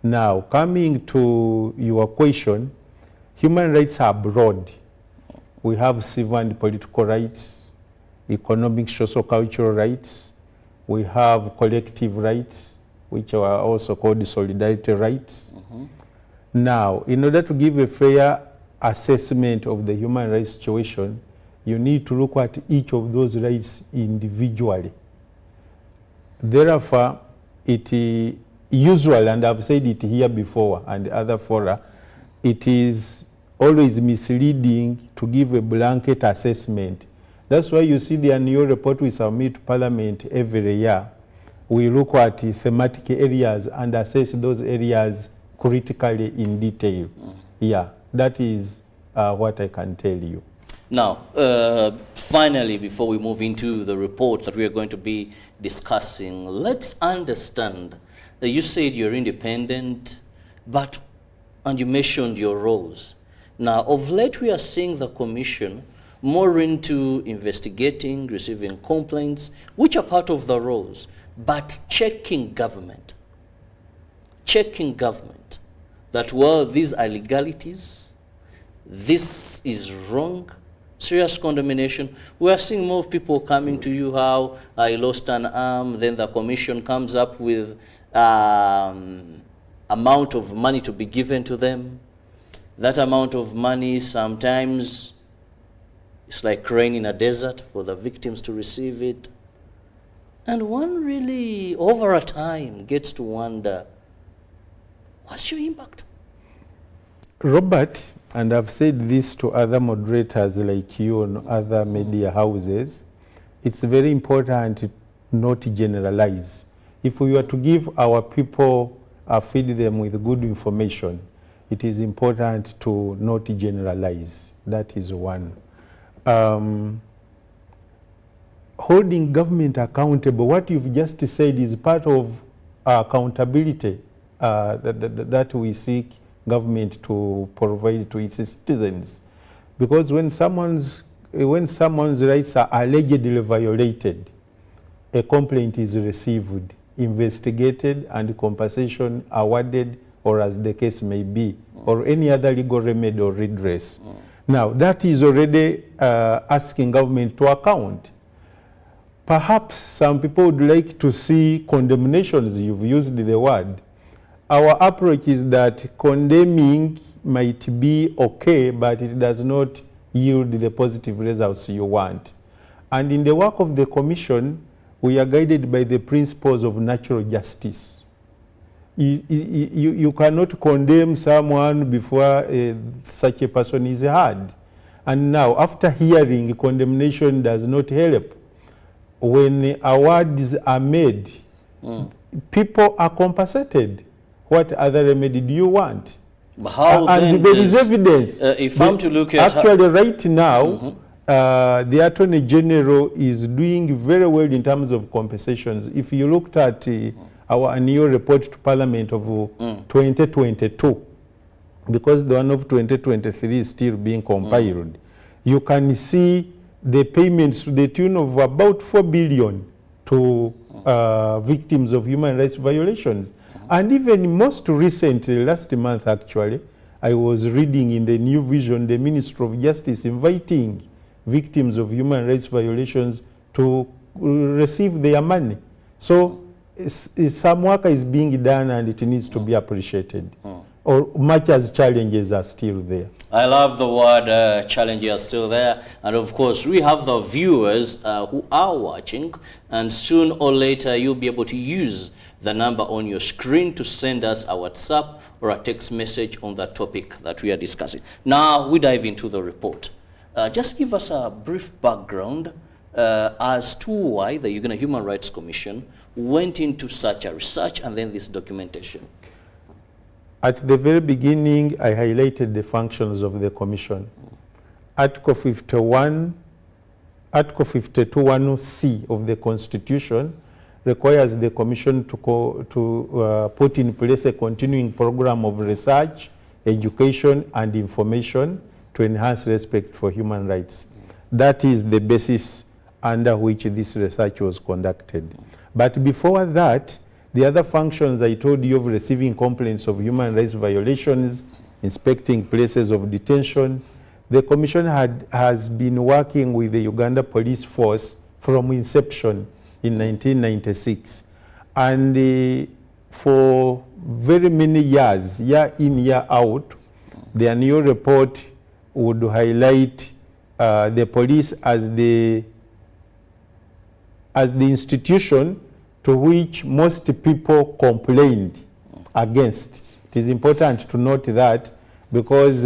Now, coming to your question, human rights are broad. We have civil and political rights, economic, social, cultural rights. We have collective rights, which are also called solidarity rights. Now, in order to give a fair assessment of the human rights situation, you need to look at each of those rights individually. Therefore, it is usual, and I've said it here before and other fora, it is always misleading to give a blanket assessment. That's why you see the annual report we submit to Parliament every year. We look at thematic areas and assess those areas critically in detail. Yeah, that is what I can tell you. Now, finally, before we move into the report that we are going to be discussing, let's understand that you said you're independent, and you mentioned your roles. Now, of late, we are seeing the Commission more into investigating, receiving complaints, which are part of the roles, but checking government that, well, these are legalities, this is wrong, serious condemnation. We are seeing more people coming to you how I lost an arm, then the Commission comes up with amount of money to be given to them. That amount of money sometimes it's like rain in a desert for the victims to receive it. And one really, over a time, gets to wonder, what's your impact? Robert, and I've said this to other moderators like you and other media houses, it's very important not to generalize. If we were to give our people, feed them with good information, it is important to not generalize. That is one. Holding government accountable, what you've just said is part of accountability that we seek government to provide to its citizens. Because when someone's rights are allegedly violated, a complaint is received, investigated, and compensation awarded, or as the case may be, or any other legal remedy or redress. Now, that is already asking government to account. Perhaps some people would like to see condemnations, you've used the word, our approach is that condemning might be okay, but it does not yield the positive results you want. And in the work of the Commission, we are guided by the principles of natural justice. You cannot condemn someone before such a person is heard. And now, after hearing, condemnation does not help. When awards are made, people are compensated. What other remedy do you want? How and there is evidence. If I'm to look at... Actually, right now, the Attorney General is doing very well in terms of compensations. If you looked at our annual report to Parliament of 2022, because the one of 2023 is still being compiled, you can see the payments to the tune of about 4 billion to victims of human rights violations. And even most recently, last month actually, I was reading in the New Vision, the Minister of Justice inviting victims of human rights violations to receive their money. So some work is being done and it needs to be appreciated. Or much as challenges are still there. I love the word challenges are still there. And of course, we have the viewers who are watching, and soon or later you'll be able to use the number on your screen to send us a WhatsApp or a text message on the topic that we are discussing. Now we dive into the report. Just give us a brief background as to why the Uganda Human Rights Commission went into such a research and then this documentation. At the very beginning, I highlighted the functions of the Commission. Article 52(1)(c) of the Constitution requires the Commission to put in place a continuing program of research, education, and information to enhance respect for human rights. That is the basis under which this research was conducted. But before that, the other functions I told you of receiving complaints of human rights violations, inspecting places of detention, the Commission has been working with the Uganda Police Force from inception in 1996. And for very many years, year in, year out, the annual report would highlight the police as the institution to which most people complained against. It is important to note that because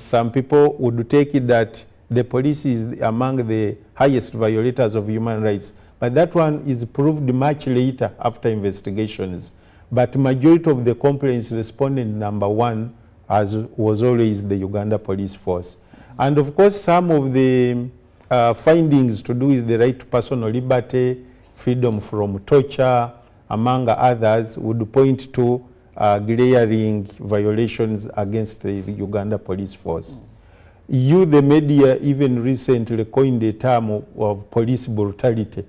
some people would take it that the police is among the highest violators of human rights. But that one is proved much later after investigations. But majority of the complaints respondent number one was always the Uganda Police Force. And of course, some of the findings to do with the right to personal liberty, freedom from torture, among others, would point to glaring violations against the Uganda Police Force. You, the media, even recently coined the term of police brutality,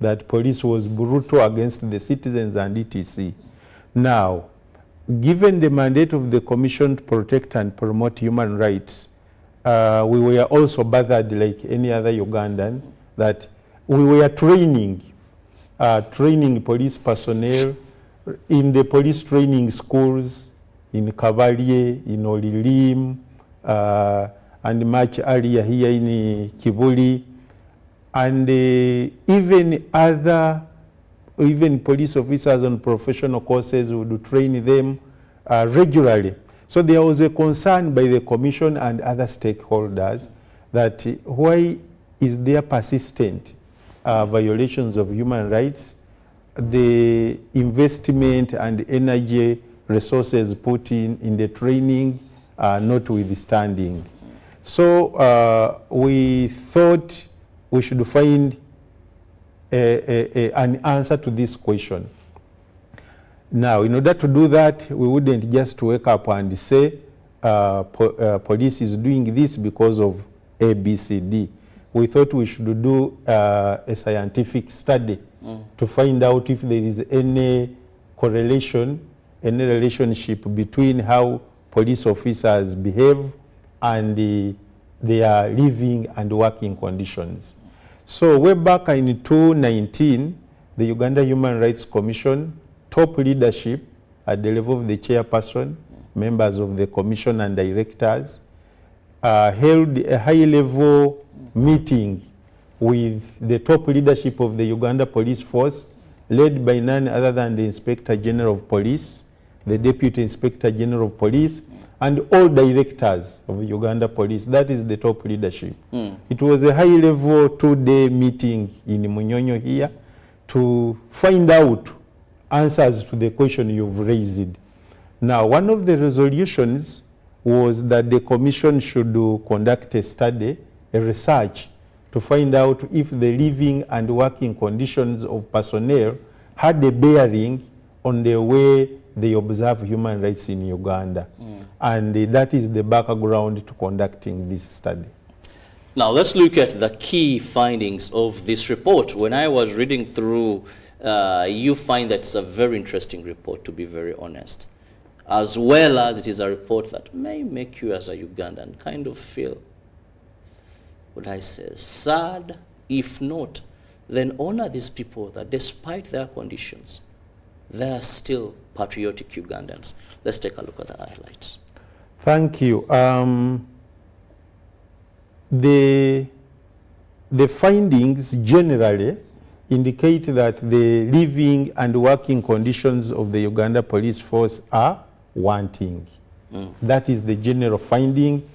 that police was brutal against the citizens and etc. Now, given the mandate of the Commission to protect and promote human rights, we were also bothered like any other Ugandan that we were training police personnel in the police training schools in Kabarie, in Olilim, and much earlier here in Kibuli, and even police officers on professional courses would train them regularly. So there was a concern by the Commission and other stakeholders that why is there persistent violations of human rights, the investment and energy resources put in the training notwithstanding. So we thought we should find an answer to this question. Now, in order to do that, we wouldn't just wake up and say police is doing this because of A, B, C, D. We thought we should do a scientific study to find out if there is any correlation, any relationship between how police officers behave and their living and working conditions. So way back in 2019, the Uganda Human Rights Commission top leadership at the level of the chairperson, members of the commission and directors, held a high-level meeting with the top leadership of the Uganda Police Force, led by none other than the Inspector General of Police, the Deputy Inspector General of Police, and all directors of Uganda Police. That is the top leadership. It was a high-level 2-day meeting in Munyonyo here to find out answers to the question you've raised. Now, one of the resolutions was that the commission should conduct a study, a research, to find out if the living and working conditions of personnel had a bearing on the way they observe human rights in Uganda. And that is the background to conducting this study. Now let's look at the key findings of this report. When I was reading through, you find that it's a very interesting report, to be very honest, as well as it is a report that may make you as a Ugandan kind of feel, would I say, sad. If not, then honor these people that despite their conditions, they are still patriotic Ugandans. Let's take a look at the highlights. Thank you. The findings generally indicate that the living and working conditions of the Uganda Police Force are wanting. That is the general finding,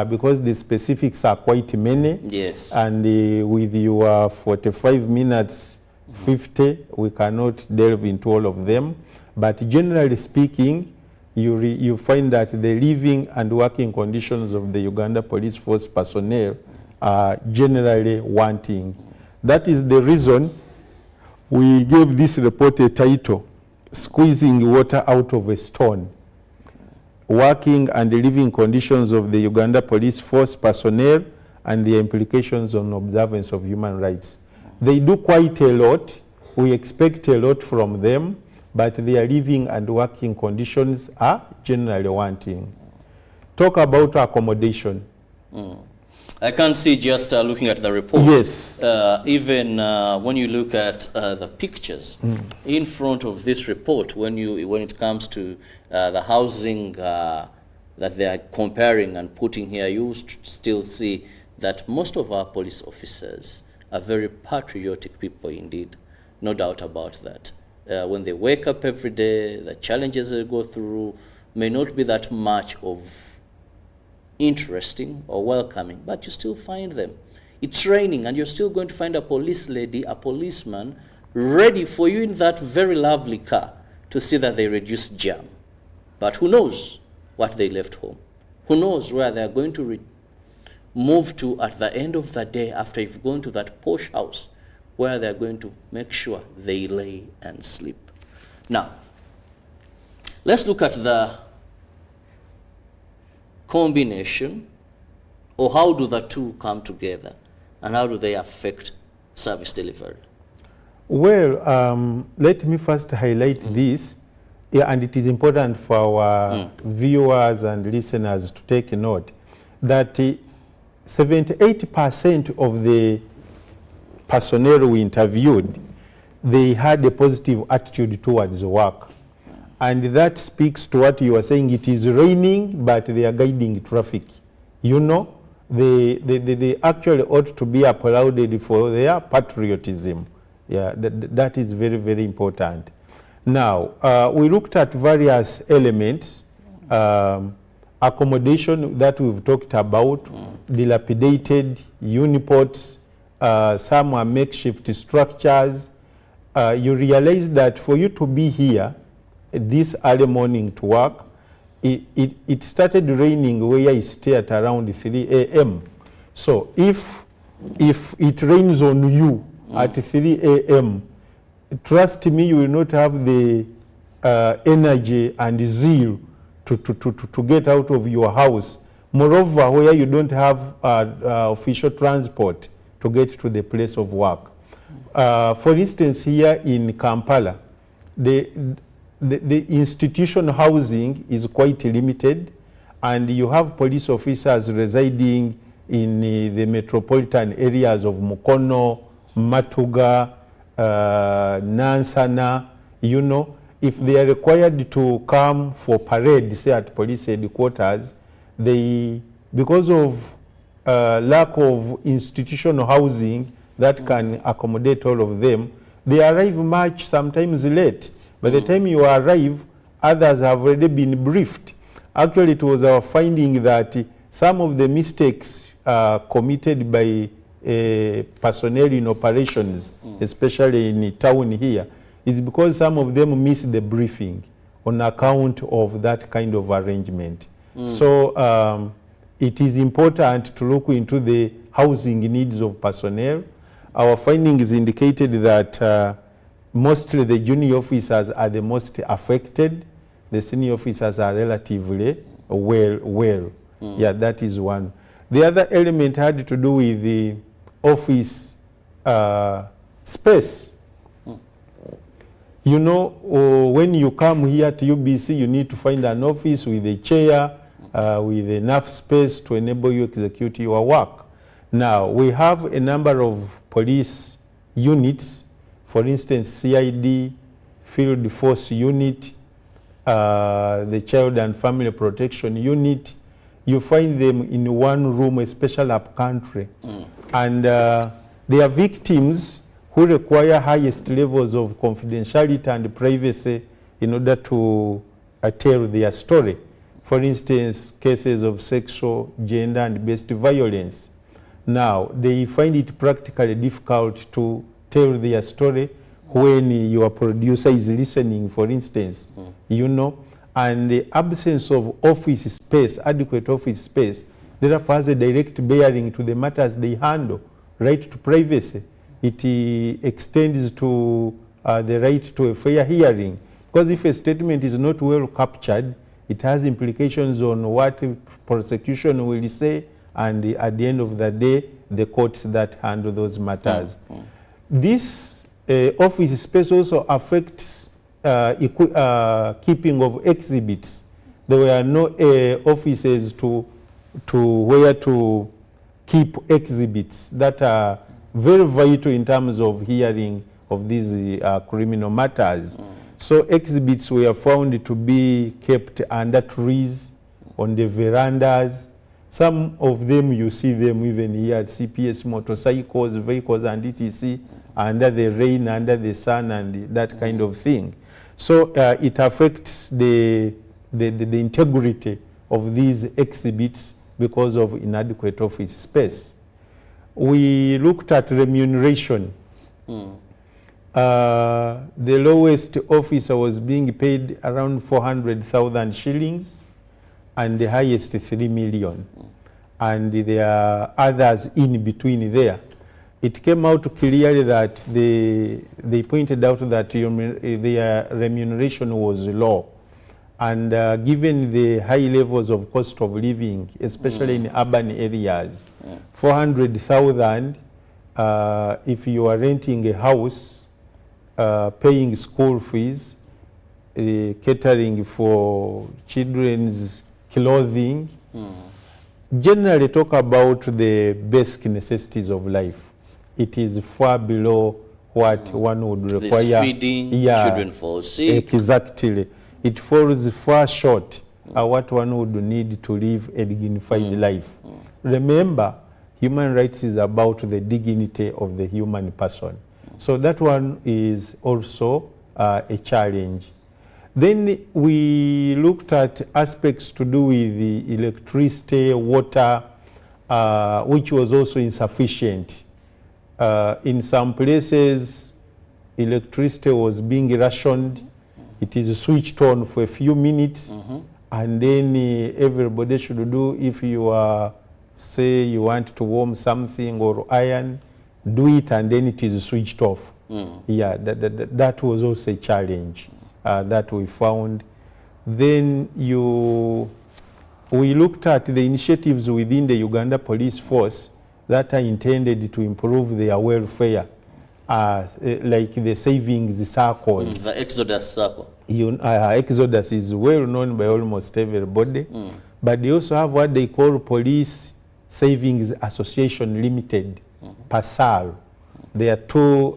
because the specifics are quite many. Yes. And with your 45 minutes, 50, we cannot delve into all of them. But generally speaking, you find that the living and working conditions of the Uganda Police Force personnel are generally wanting. That is the reason we gave this report a title, Squeezing Water Out of a Stone. Working and living conditions of the Uganda Police Force personnel and the implications on observance of human rights. They do quite a lot. We expect a lot from them, but their living and working conditions are generally wanting. Talk about accommodation. I can't see just looking at the report. Yes. Even when you look at the pictures in front of this report, when it comes to the housing that they are comparing and putting here, you still see that most of our police officers are very patriotic people indeed. No doubt about that. When they wake up every day, the challenges they go through may not be that much of interesting or welcoming, but you still find them. It's raining and you're still going to find a police lady, a policeman, ready for you in that very lovely car to see that they reduce jam. But who knows what they left home? Who knows where they're going to move to at the end of the day after you've gone to that posh house, where they're going to make sure they lay and sleep. Now, let's look at the combination, or how do the two come together, and how do they affect service delivery? Well, let me first highlight this, and it is important for our viewers and listeners to take note, that 78% of the personnel we interviewed, they had a positive attitude towards work. And that speaks to what you were saying. It is raining, but they are guiding traffic. You know, they actually ought to be applauded for their patriotism. Yeah, that is very, very important. Now, we looked at various elements. Accommodation that we've talked about, dilapidated uniports, some are makeshift structures. You realize that for you to be here this early morning to work, it started raining where I stay at around 3 a.m. So if it rains on you at 3 a.m., trust me, you will not have the energy and zeal to get out of your house. Moreover, where you don't have official transport to get to the place of work. For instance, here in Kampala, the institution housing is quite limited, and you have police officers residing in the metropolitan areas of Mukono, Matuga, Nansana, you know, if they are required to come for parade, say at police headquarters, they, because of lack of institutional housing that can accommodate all of them, they arrive much sometimes late. By the time you arrive, others have already been briefed. Actually, it was our finding that some of the mistakes committed by personnel in operations, especially in town here, is because some of them miss the briefing on account of that kind of arrangement. So it is important to look into the housing needs of personnel. Our findings indicated that mostly the junior officers are the most affected. The senior officers are relatively well. Yeah, that is one. The other element had to do with the office space. You know, when you come here to UBC, you need to find an office with a chair, with enough space to enable you to execute your work. Now, we have a number of police units, for instance, CID, Field Force Unit, the Child and Family Protection Unit. You find them in one room, especially up country. And they are victims who require highest levels of confidentiality and privacy in order to tell their story. For instance, cases of sexual, gender, and based violence. Now, they find it practically difficult to tell their story when your producer is listening, for instance, you know, and the absence of office space, adequate office space, therefore has a direct bearing to the matters they handle. Right to privacy, it extends to the right to a fair hearing, because if a statement is not well captured, it has implications on what prosecution will say, and at the end of the day, the courts that handle those matters. This office space also affects keeping of exhibits. There were no offices to where to keep exhibits that are very vital in terms of hearing of these criminal matters. So exhibits were found to be kept under trees, on the verandas. Some of them, you see them even here at CPS, motorcycles, vehicles, and etc., under the rain, under the sun, and that kind of thing. So it affects the integrity of these exhibits because of inadequate office space. We looked at remuneration. The lowest officer was being paid around 400,000 shillings and the highest 3 million. And there are others in between there. It came out clearly that they pointed out that their remuneration was low. And given the high levels of cost of living, especially in urban areas, 400,000, if you are renting a house, paying school fees, catering for children's clothing, generally talk about the basic necessities of life. It is far below what one would require. This feeding, children fall sick. Exactly. It falls far short of what one would need to live a dignified life. Remember, human rights is about the dignity of the human person. So that one is also a challenge. Then we looked at aspects to do with the electricity, water, which was also insufficient. In some places, electricity was being rationed. It is switched on for a few minutes, and then everybody should do, if you are, say you want to warm something or iron, do it, and then it is switched off. Yeah, that was also a challenge that we found. Then we looked at the initiatives within the Uganda Police Force that are intended to improve their welfare, like the savings circles. The Exodus Circle. Exodus is well known by almost everybody, but they also have what they call Police Savings Association Limited, PASAL. There are two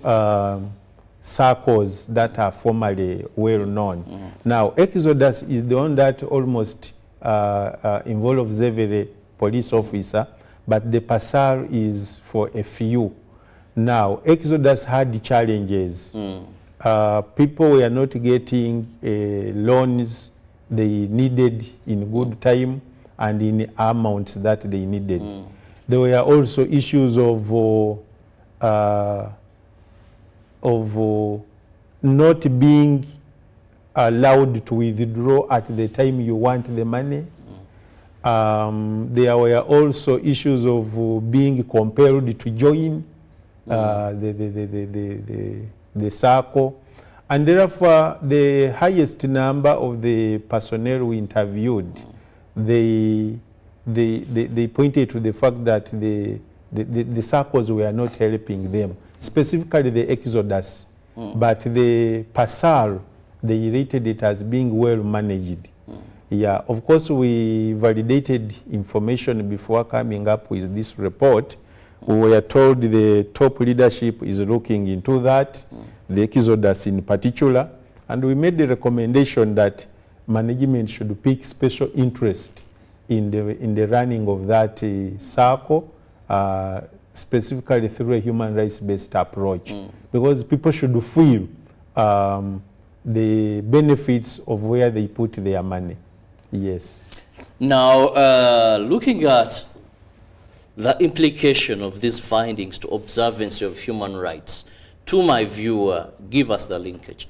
circles that are formerly well known. Now, Exodus is the one that almost involves every police officer, but the PASAR is for a few. Now, Exodus had challenges. People were not getting loans they needed in good time and in amounts that they needed. There were also issues of not being allowed to withdraw at the time you want the money. There were also issues of being compelled to join the circle. And therefore, the highest number of the personnel we interviewed, they pointed to the fact that the circles were not helping them, specifically the Exodus. But the PASAR, they rated it as being well managed. Yeah, of course, we validated information before coming up with this report. We were told the top leadership is looking into that, the Exodus in particular, and we made the recommendation that management should pick special interest in the running of that circle, specifically through a human rights-based approach, because people should feel the benefits of where they put their money. Yes. Now, looking at the implication of these findings to observance of human rights, to my viewer, give us the linkage.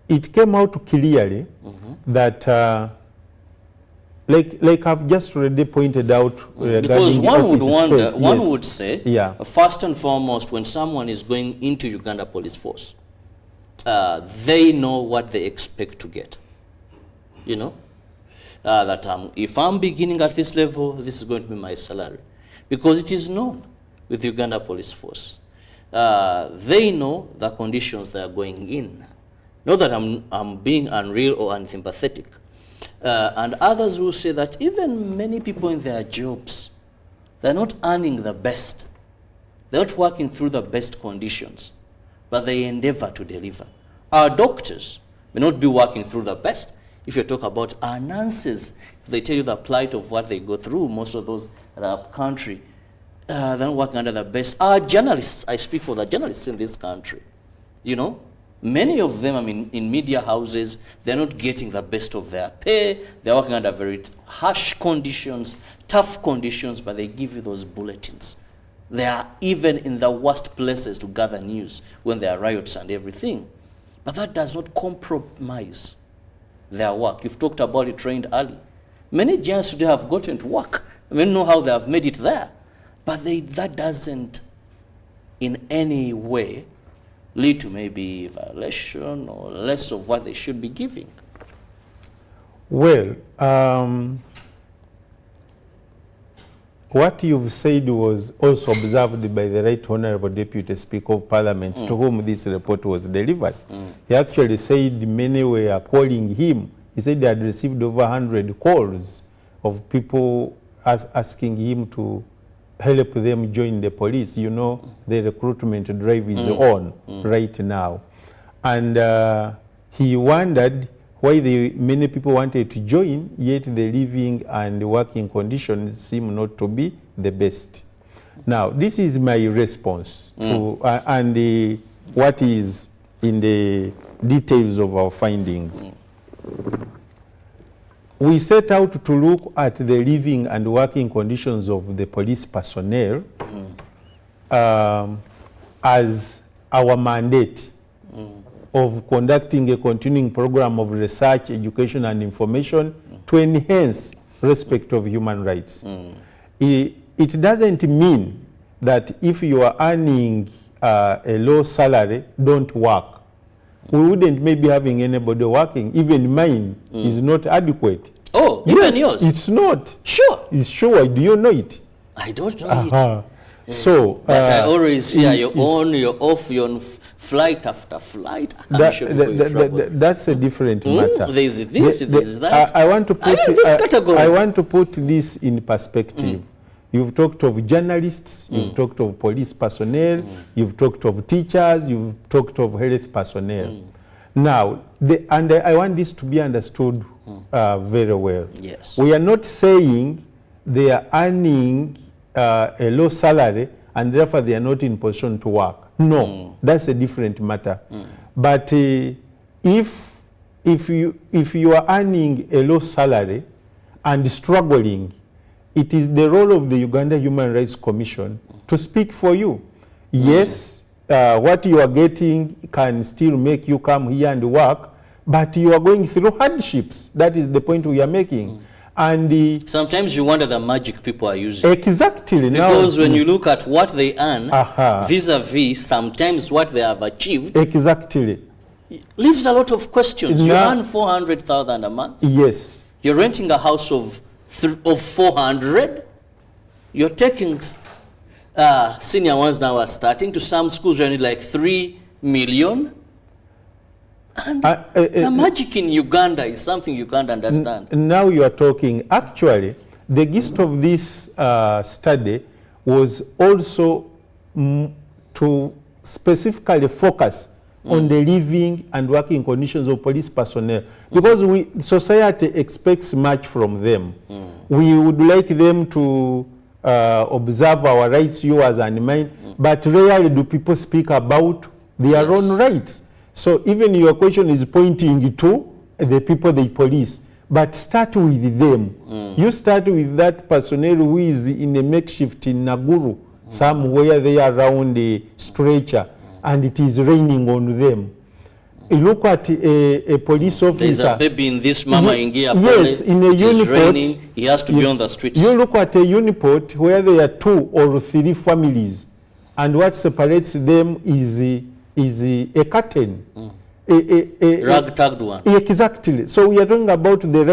It came out clearly that like I've just already pointed out, because one would wonder, one would say, first and foremost, when someone is going into Uganda Police Force, they know what they expect to get. You know, that if I'm beginning at this level, this is going to be my salary, because it is known with Uganda Police Force. They know the conditions they are going in. Not that I'm being unreal or unsympathetic. And others will say that even many people in their jobs, they're not earning the best. They're not working through the best conditions, but they endeavor to deliver. Our doctors may not be working through the best. If you talk about our nurses, if they tell you the plight of what they go through, most of those that are up country, they're not working under the best. Our journalists, I speak for the journalists in this country, you know, many of them, I mean, in media houses, they're not getting the best of their pay. They're working under very harsh conditions, tough conditions, but they give you those bulletins. They are even in the worst places to gather news when there are riots and everything. But that does not compromise their work. You've talked about it, trained early. Many journalists today have gotten to work. I don't know how they have made it there. But that doesn't in any way lead to maybe violation or less of what they should be giving. Well, what you've said was also observed by the Right Honourable Deputy Speaker of Parliament, to whom this report was delivered. He actually said many were calling him. He said they had received over 100 calls of people asking him to help them join the police. You know, the recruitment drive is on right now. And he wondered why many people wanted to join, yet the living and working conditions seem not to be the best. Now, this is my response to and what is in the details of our findings. We set out to look at the living and working conditions of the police personnel as our mandate of conducting a continuing program of research, education, and information to enhance respect of human rights. It doesn't mean that if you are earning a low salary, don't work. We wouldn't maybe having anybody working. Even mine is not adequate. Oh, even yours? It's not. Sure. It's sure. Do you know it? I don't know it. So, but I always hear you're on, you're off, you're on flight after flight. That's a different matter. There's this, there's that. I want to put this category. I want to put this in perspective. You've talked of journalists, you've talked of police personnel, you've talked of teachers, you've talked of health personnel. Now, and I want this to be understood very well. Yes. We are not saying they are earning a low salary and therefore they are not in position to work. No, that's a different matter. But if you are earning a low salary and struggling, it is the role of the Uganda Human Rights Commission to speak for you. Yes, what you are getting can still make you come here and work, but you are going through hardships. That is the point we are making. And sometimes you wonder the magic people are using. Exactly. Because when you look at what they earn, vis-a-vis sometimes what they have achieved, exactly, leaves a lot of questions. You earn 400,000 a month. Yes. You're renting a house of 400. You're taking senior ones now are starting to some schools you need like 3 million. And the magic in Uganda is something you can't understand. Now you are talking. Actually, the gist of this study was also to specifically focus on the living and working conditions of police personnel, because society expects much from them. We would like them to observe our rights, yours and mine, but rarely do people speak about their own rights. So even your question is pointing to the people they police, but start with them. You start with that personnel who is in a makeshift in Naguru, somewhere there around a stretcher, and it is raining on them. You look at a police officer. There's a baby in this mama Ingia. Yes, in a uniport. Raining, he has to be on the streets. You look at a uniport where there are 2 or 3 families, and what separates them is a curtain. A rag-tagged one. Exactly. So we are talking about the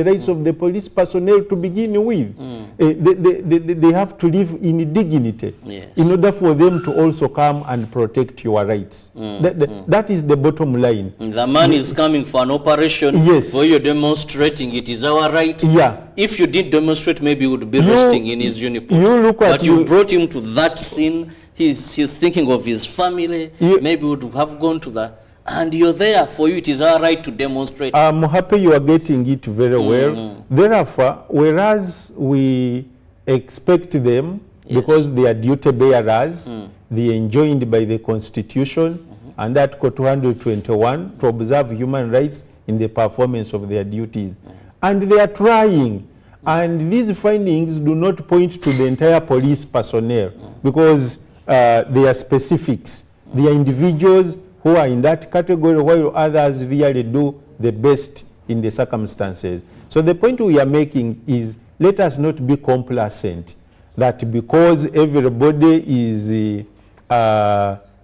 rights of the police personnel to begin with. They have to live in dignity in order for them to also come and protect your rights. That is the bottom line. The man is coming for an operation. Yes. Where you're demonstrating it is our right. Yeah. If you did demonstrate, maybe he would be resting in his uniport. But you brought him to that scene. He's thinking of his family. Maybe would have gone to the. And you're there for you. It is our right to demonstrate. I'm happy you are getting it very well. Therefore, whereas we expect them, because they are duty bearers, they are enjoined by the Constitution and Article 221 to observe human rights in the performance of their duties. And they are trying. And these findings do not point to the entire police personnel, because they are specifics. They are individuals who are in that category, while others really do the best in the circumstances. So the point we are making is, let us not be complacent that because everybody is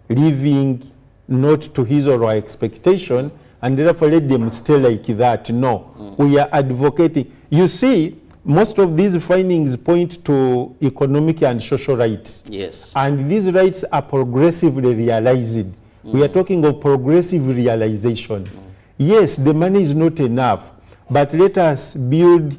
living not to his or her expectation, and therefore let them stay like that. No, we are advocating. You see, most of these findings point to economic and social rights. Yes. And these rights are progressively realized. We are talking of progressive realization. Yes, the money is not enough, but let us build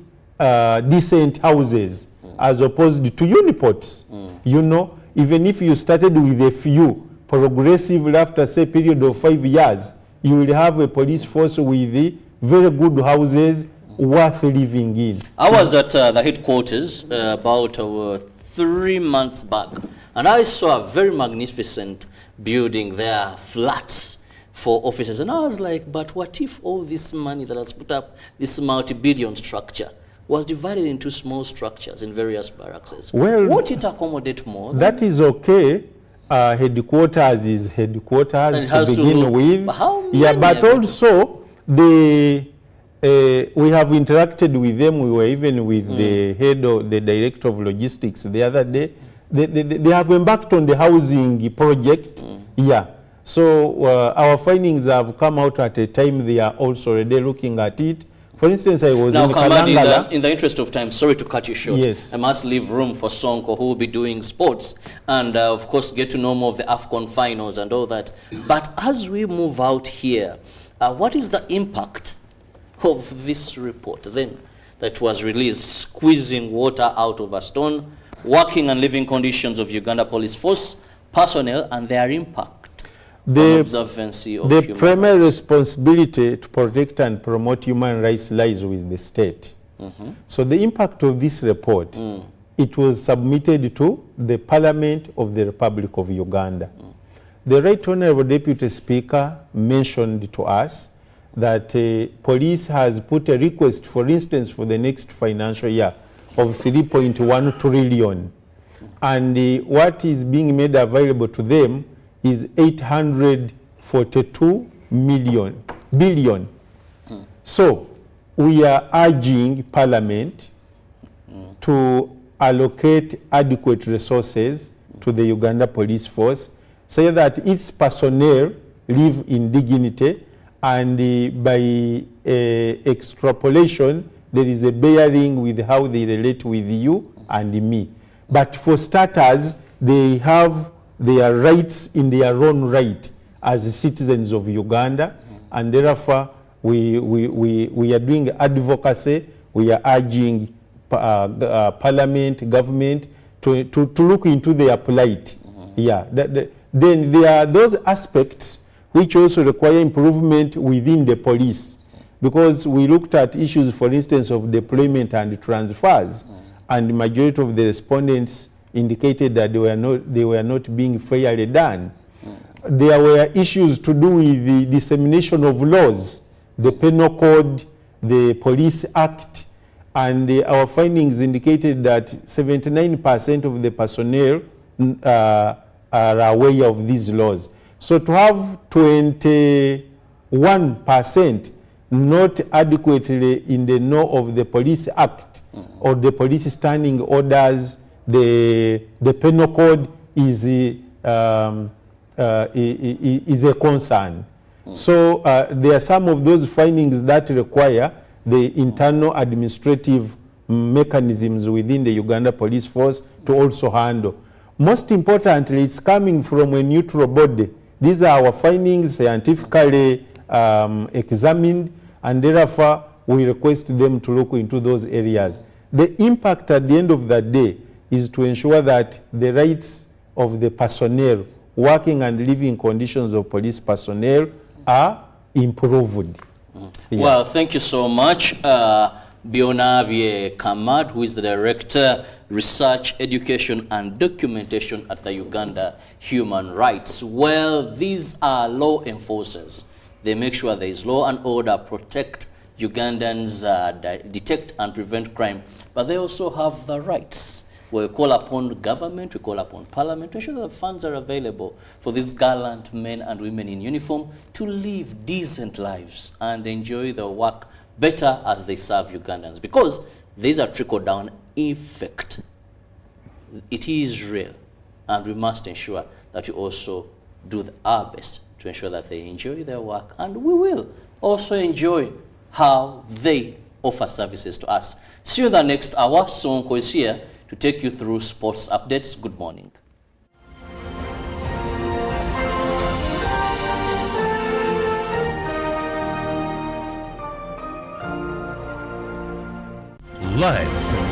decent houses as opposed to uniports. You know, even if you started with a few, progressively after say period of 5 years, you will have a police force with very good houses worth living in. I was at the headquarters about 3 months back, and I saw a very magnificent building there, flats for officers. And I was like, but what if all this money that has put up this multi-billion structure was divided into small structures in various barracks? Well, won't it accommodate more? That is okay. Headquarters is headquarters to begin with. But also we have interacted with them. We were even with the head of the director of logistics the other day. They have embarked on the housing project. So our findings have come out at a time they are also already looking at it. For instance, I was now, in Kamad, Kalangala. in the interest of time, sorry to cut you short. Yes. I must leave room for Sonko, who will be doing sports, and of course get to know more of the AFCON finals and all that. But as we move out here, what is the impact of this report then that was released, squeezing water out of a stone, working and living conditions of Uganda Police Force personnel and their impact on observance of the human primary rights? responsibility to protect and promote human rights lies with the state. So the impact of this report, it was submitted to the Parliament of the Republic of Uganda. The Right Honourable Deputy Speaker mentioned to us that police has put a request, for instance, for the next financial year of 3.1 trillion. And what is being made available to them is 842 billion. So we are urging Parliament to allocate adequate resources to the Uganda Police Force so that its personnel live in dignity, and by extrapolation there is a bearing with how they relate with you and me. But for starters, they have their rights in their own right as citizens of Uganda, and therefore we are doing advocacy. We are urging Parliament, government to look into their plight. Yeah. Then there are those aspects which also require improvement within the police, because we looked at issues, for instance, of deployment and transfers, and the majority of the respondents indicated that they were not being fairly done. There were issues to do with the dissemination of laws, the Penal Code, the Police Act, and our findings indicated that 79% of the personnel are aware of these laws. So to have 21% not adequately in the know of the Police Act or the police standing orders, the Penal Code is a concern. So there are some of those findings that require the internal administrative mechanisms within the Uganda Police Force to also handle. Most importantly, it's coming from a neutral body. These are our findings, scientifically examined, and therefore we request them to look into those areas. The impact at the end of the day is to ensure that the rights of the personnel, working and living conditions of police personnel are improved. Yeah. Well, thank you so much, Bionabie Kamad, who is the Director, Research, Education and Documentation at the Uganda Human Rights. Well, these are law enforcers. They make sure there is law and order, protect Ugandans, detect and prevent crime, but they also have the rights. We call upon government, we call upon Parliament to ensure that the funds are available for these gallant men and women in uniform to live decent lives and enjoy their work better as they serve Ugandans, because there's a trickle-down effect. It is real, and we must ensure that we also do our best to ensure that they enjoy their work, and we will also enjoy how they offer services to us. See you in the next hour. Sonko is here to take you through sports updates. Good morning. Live from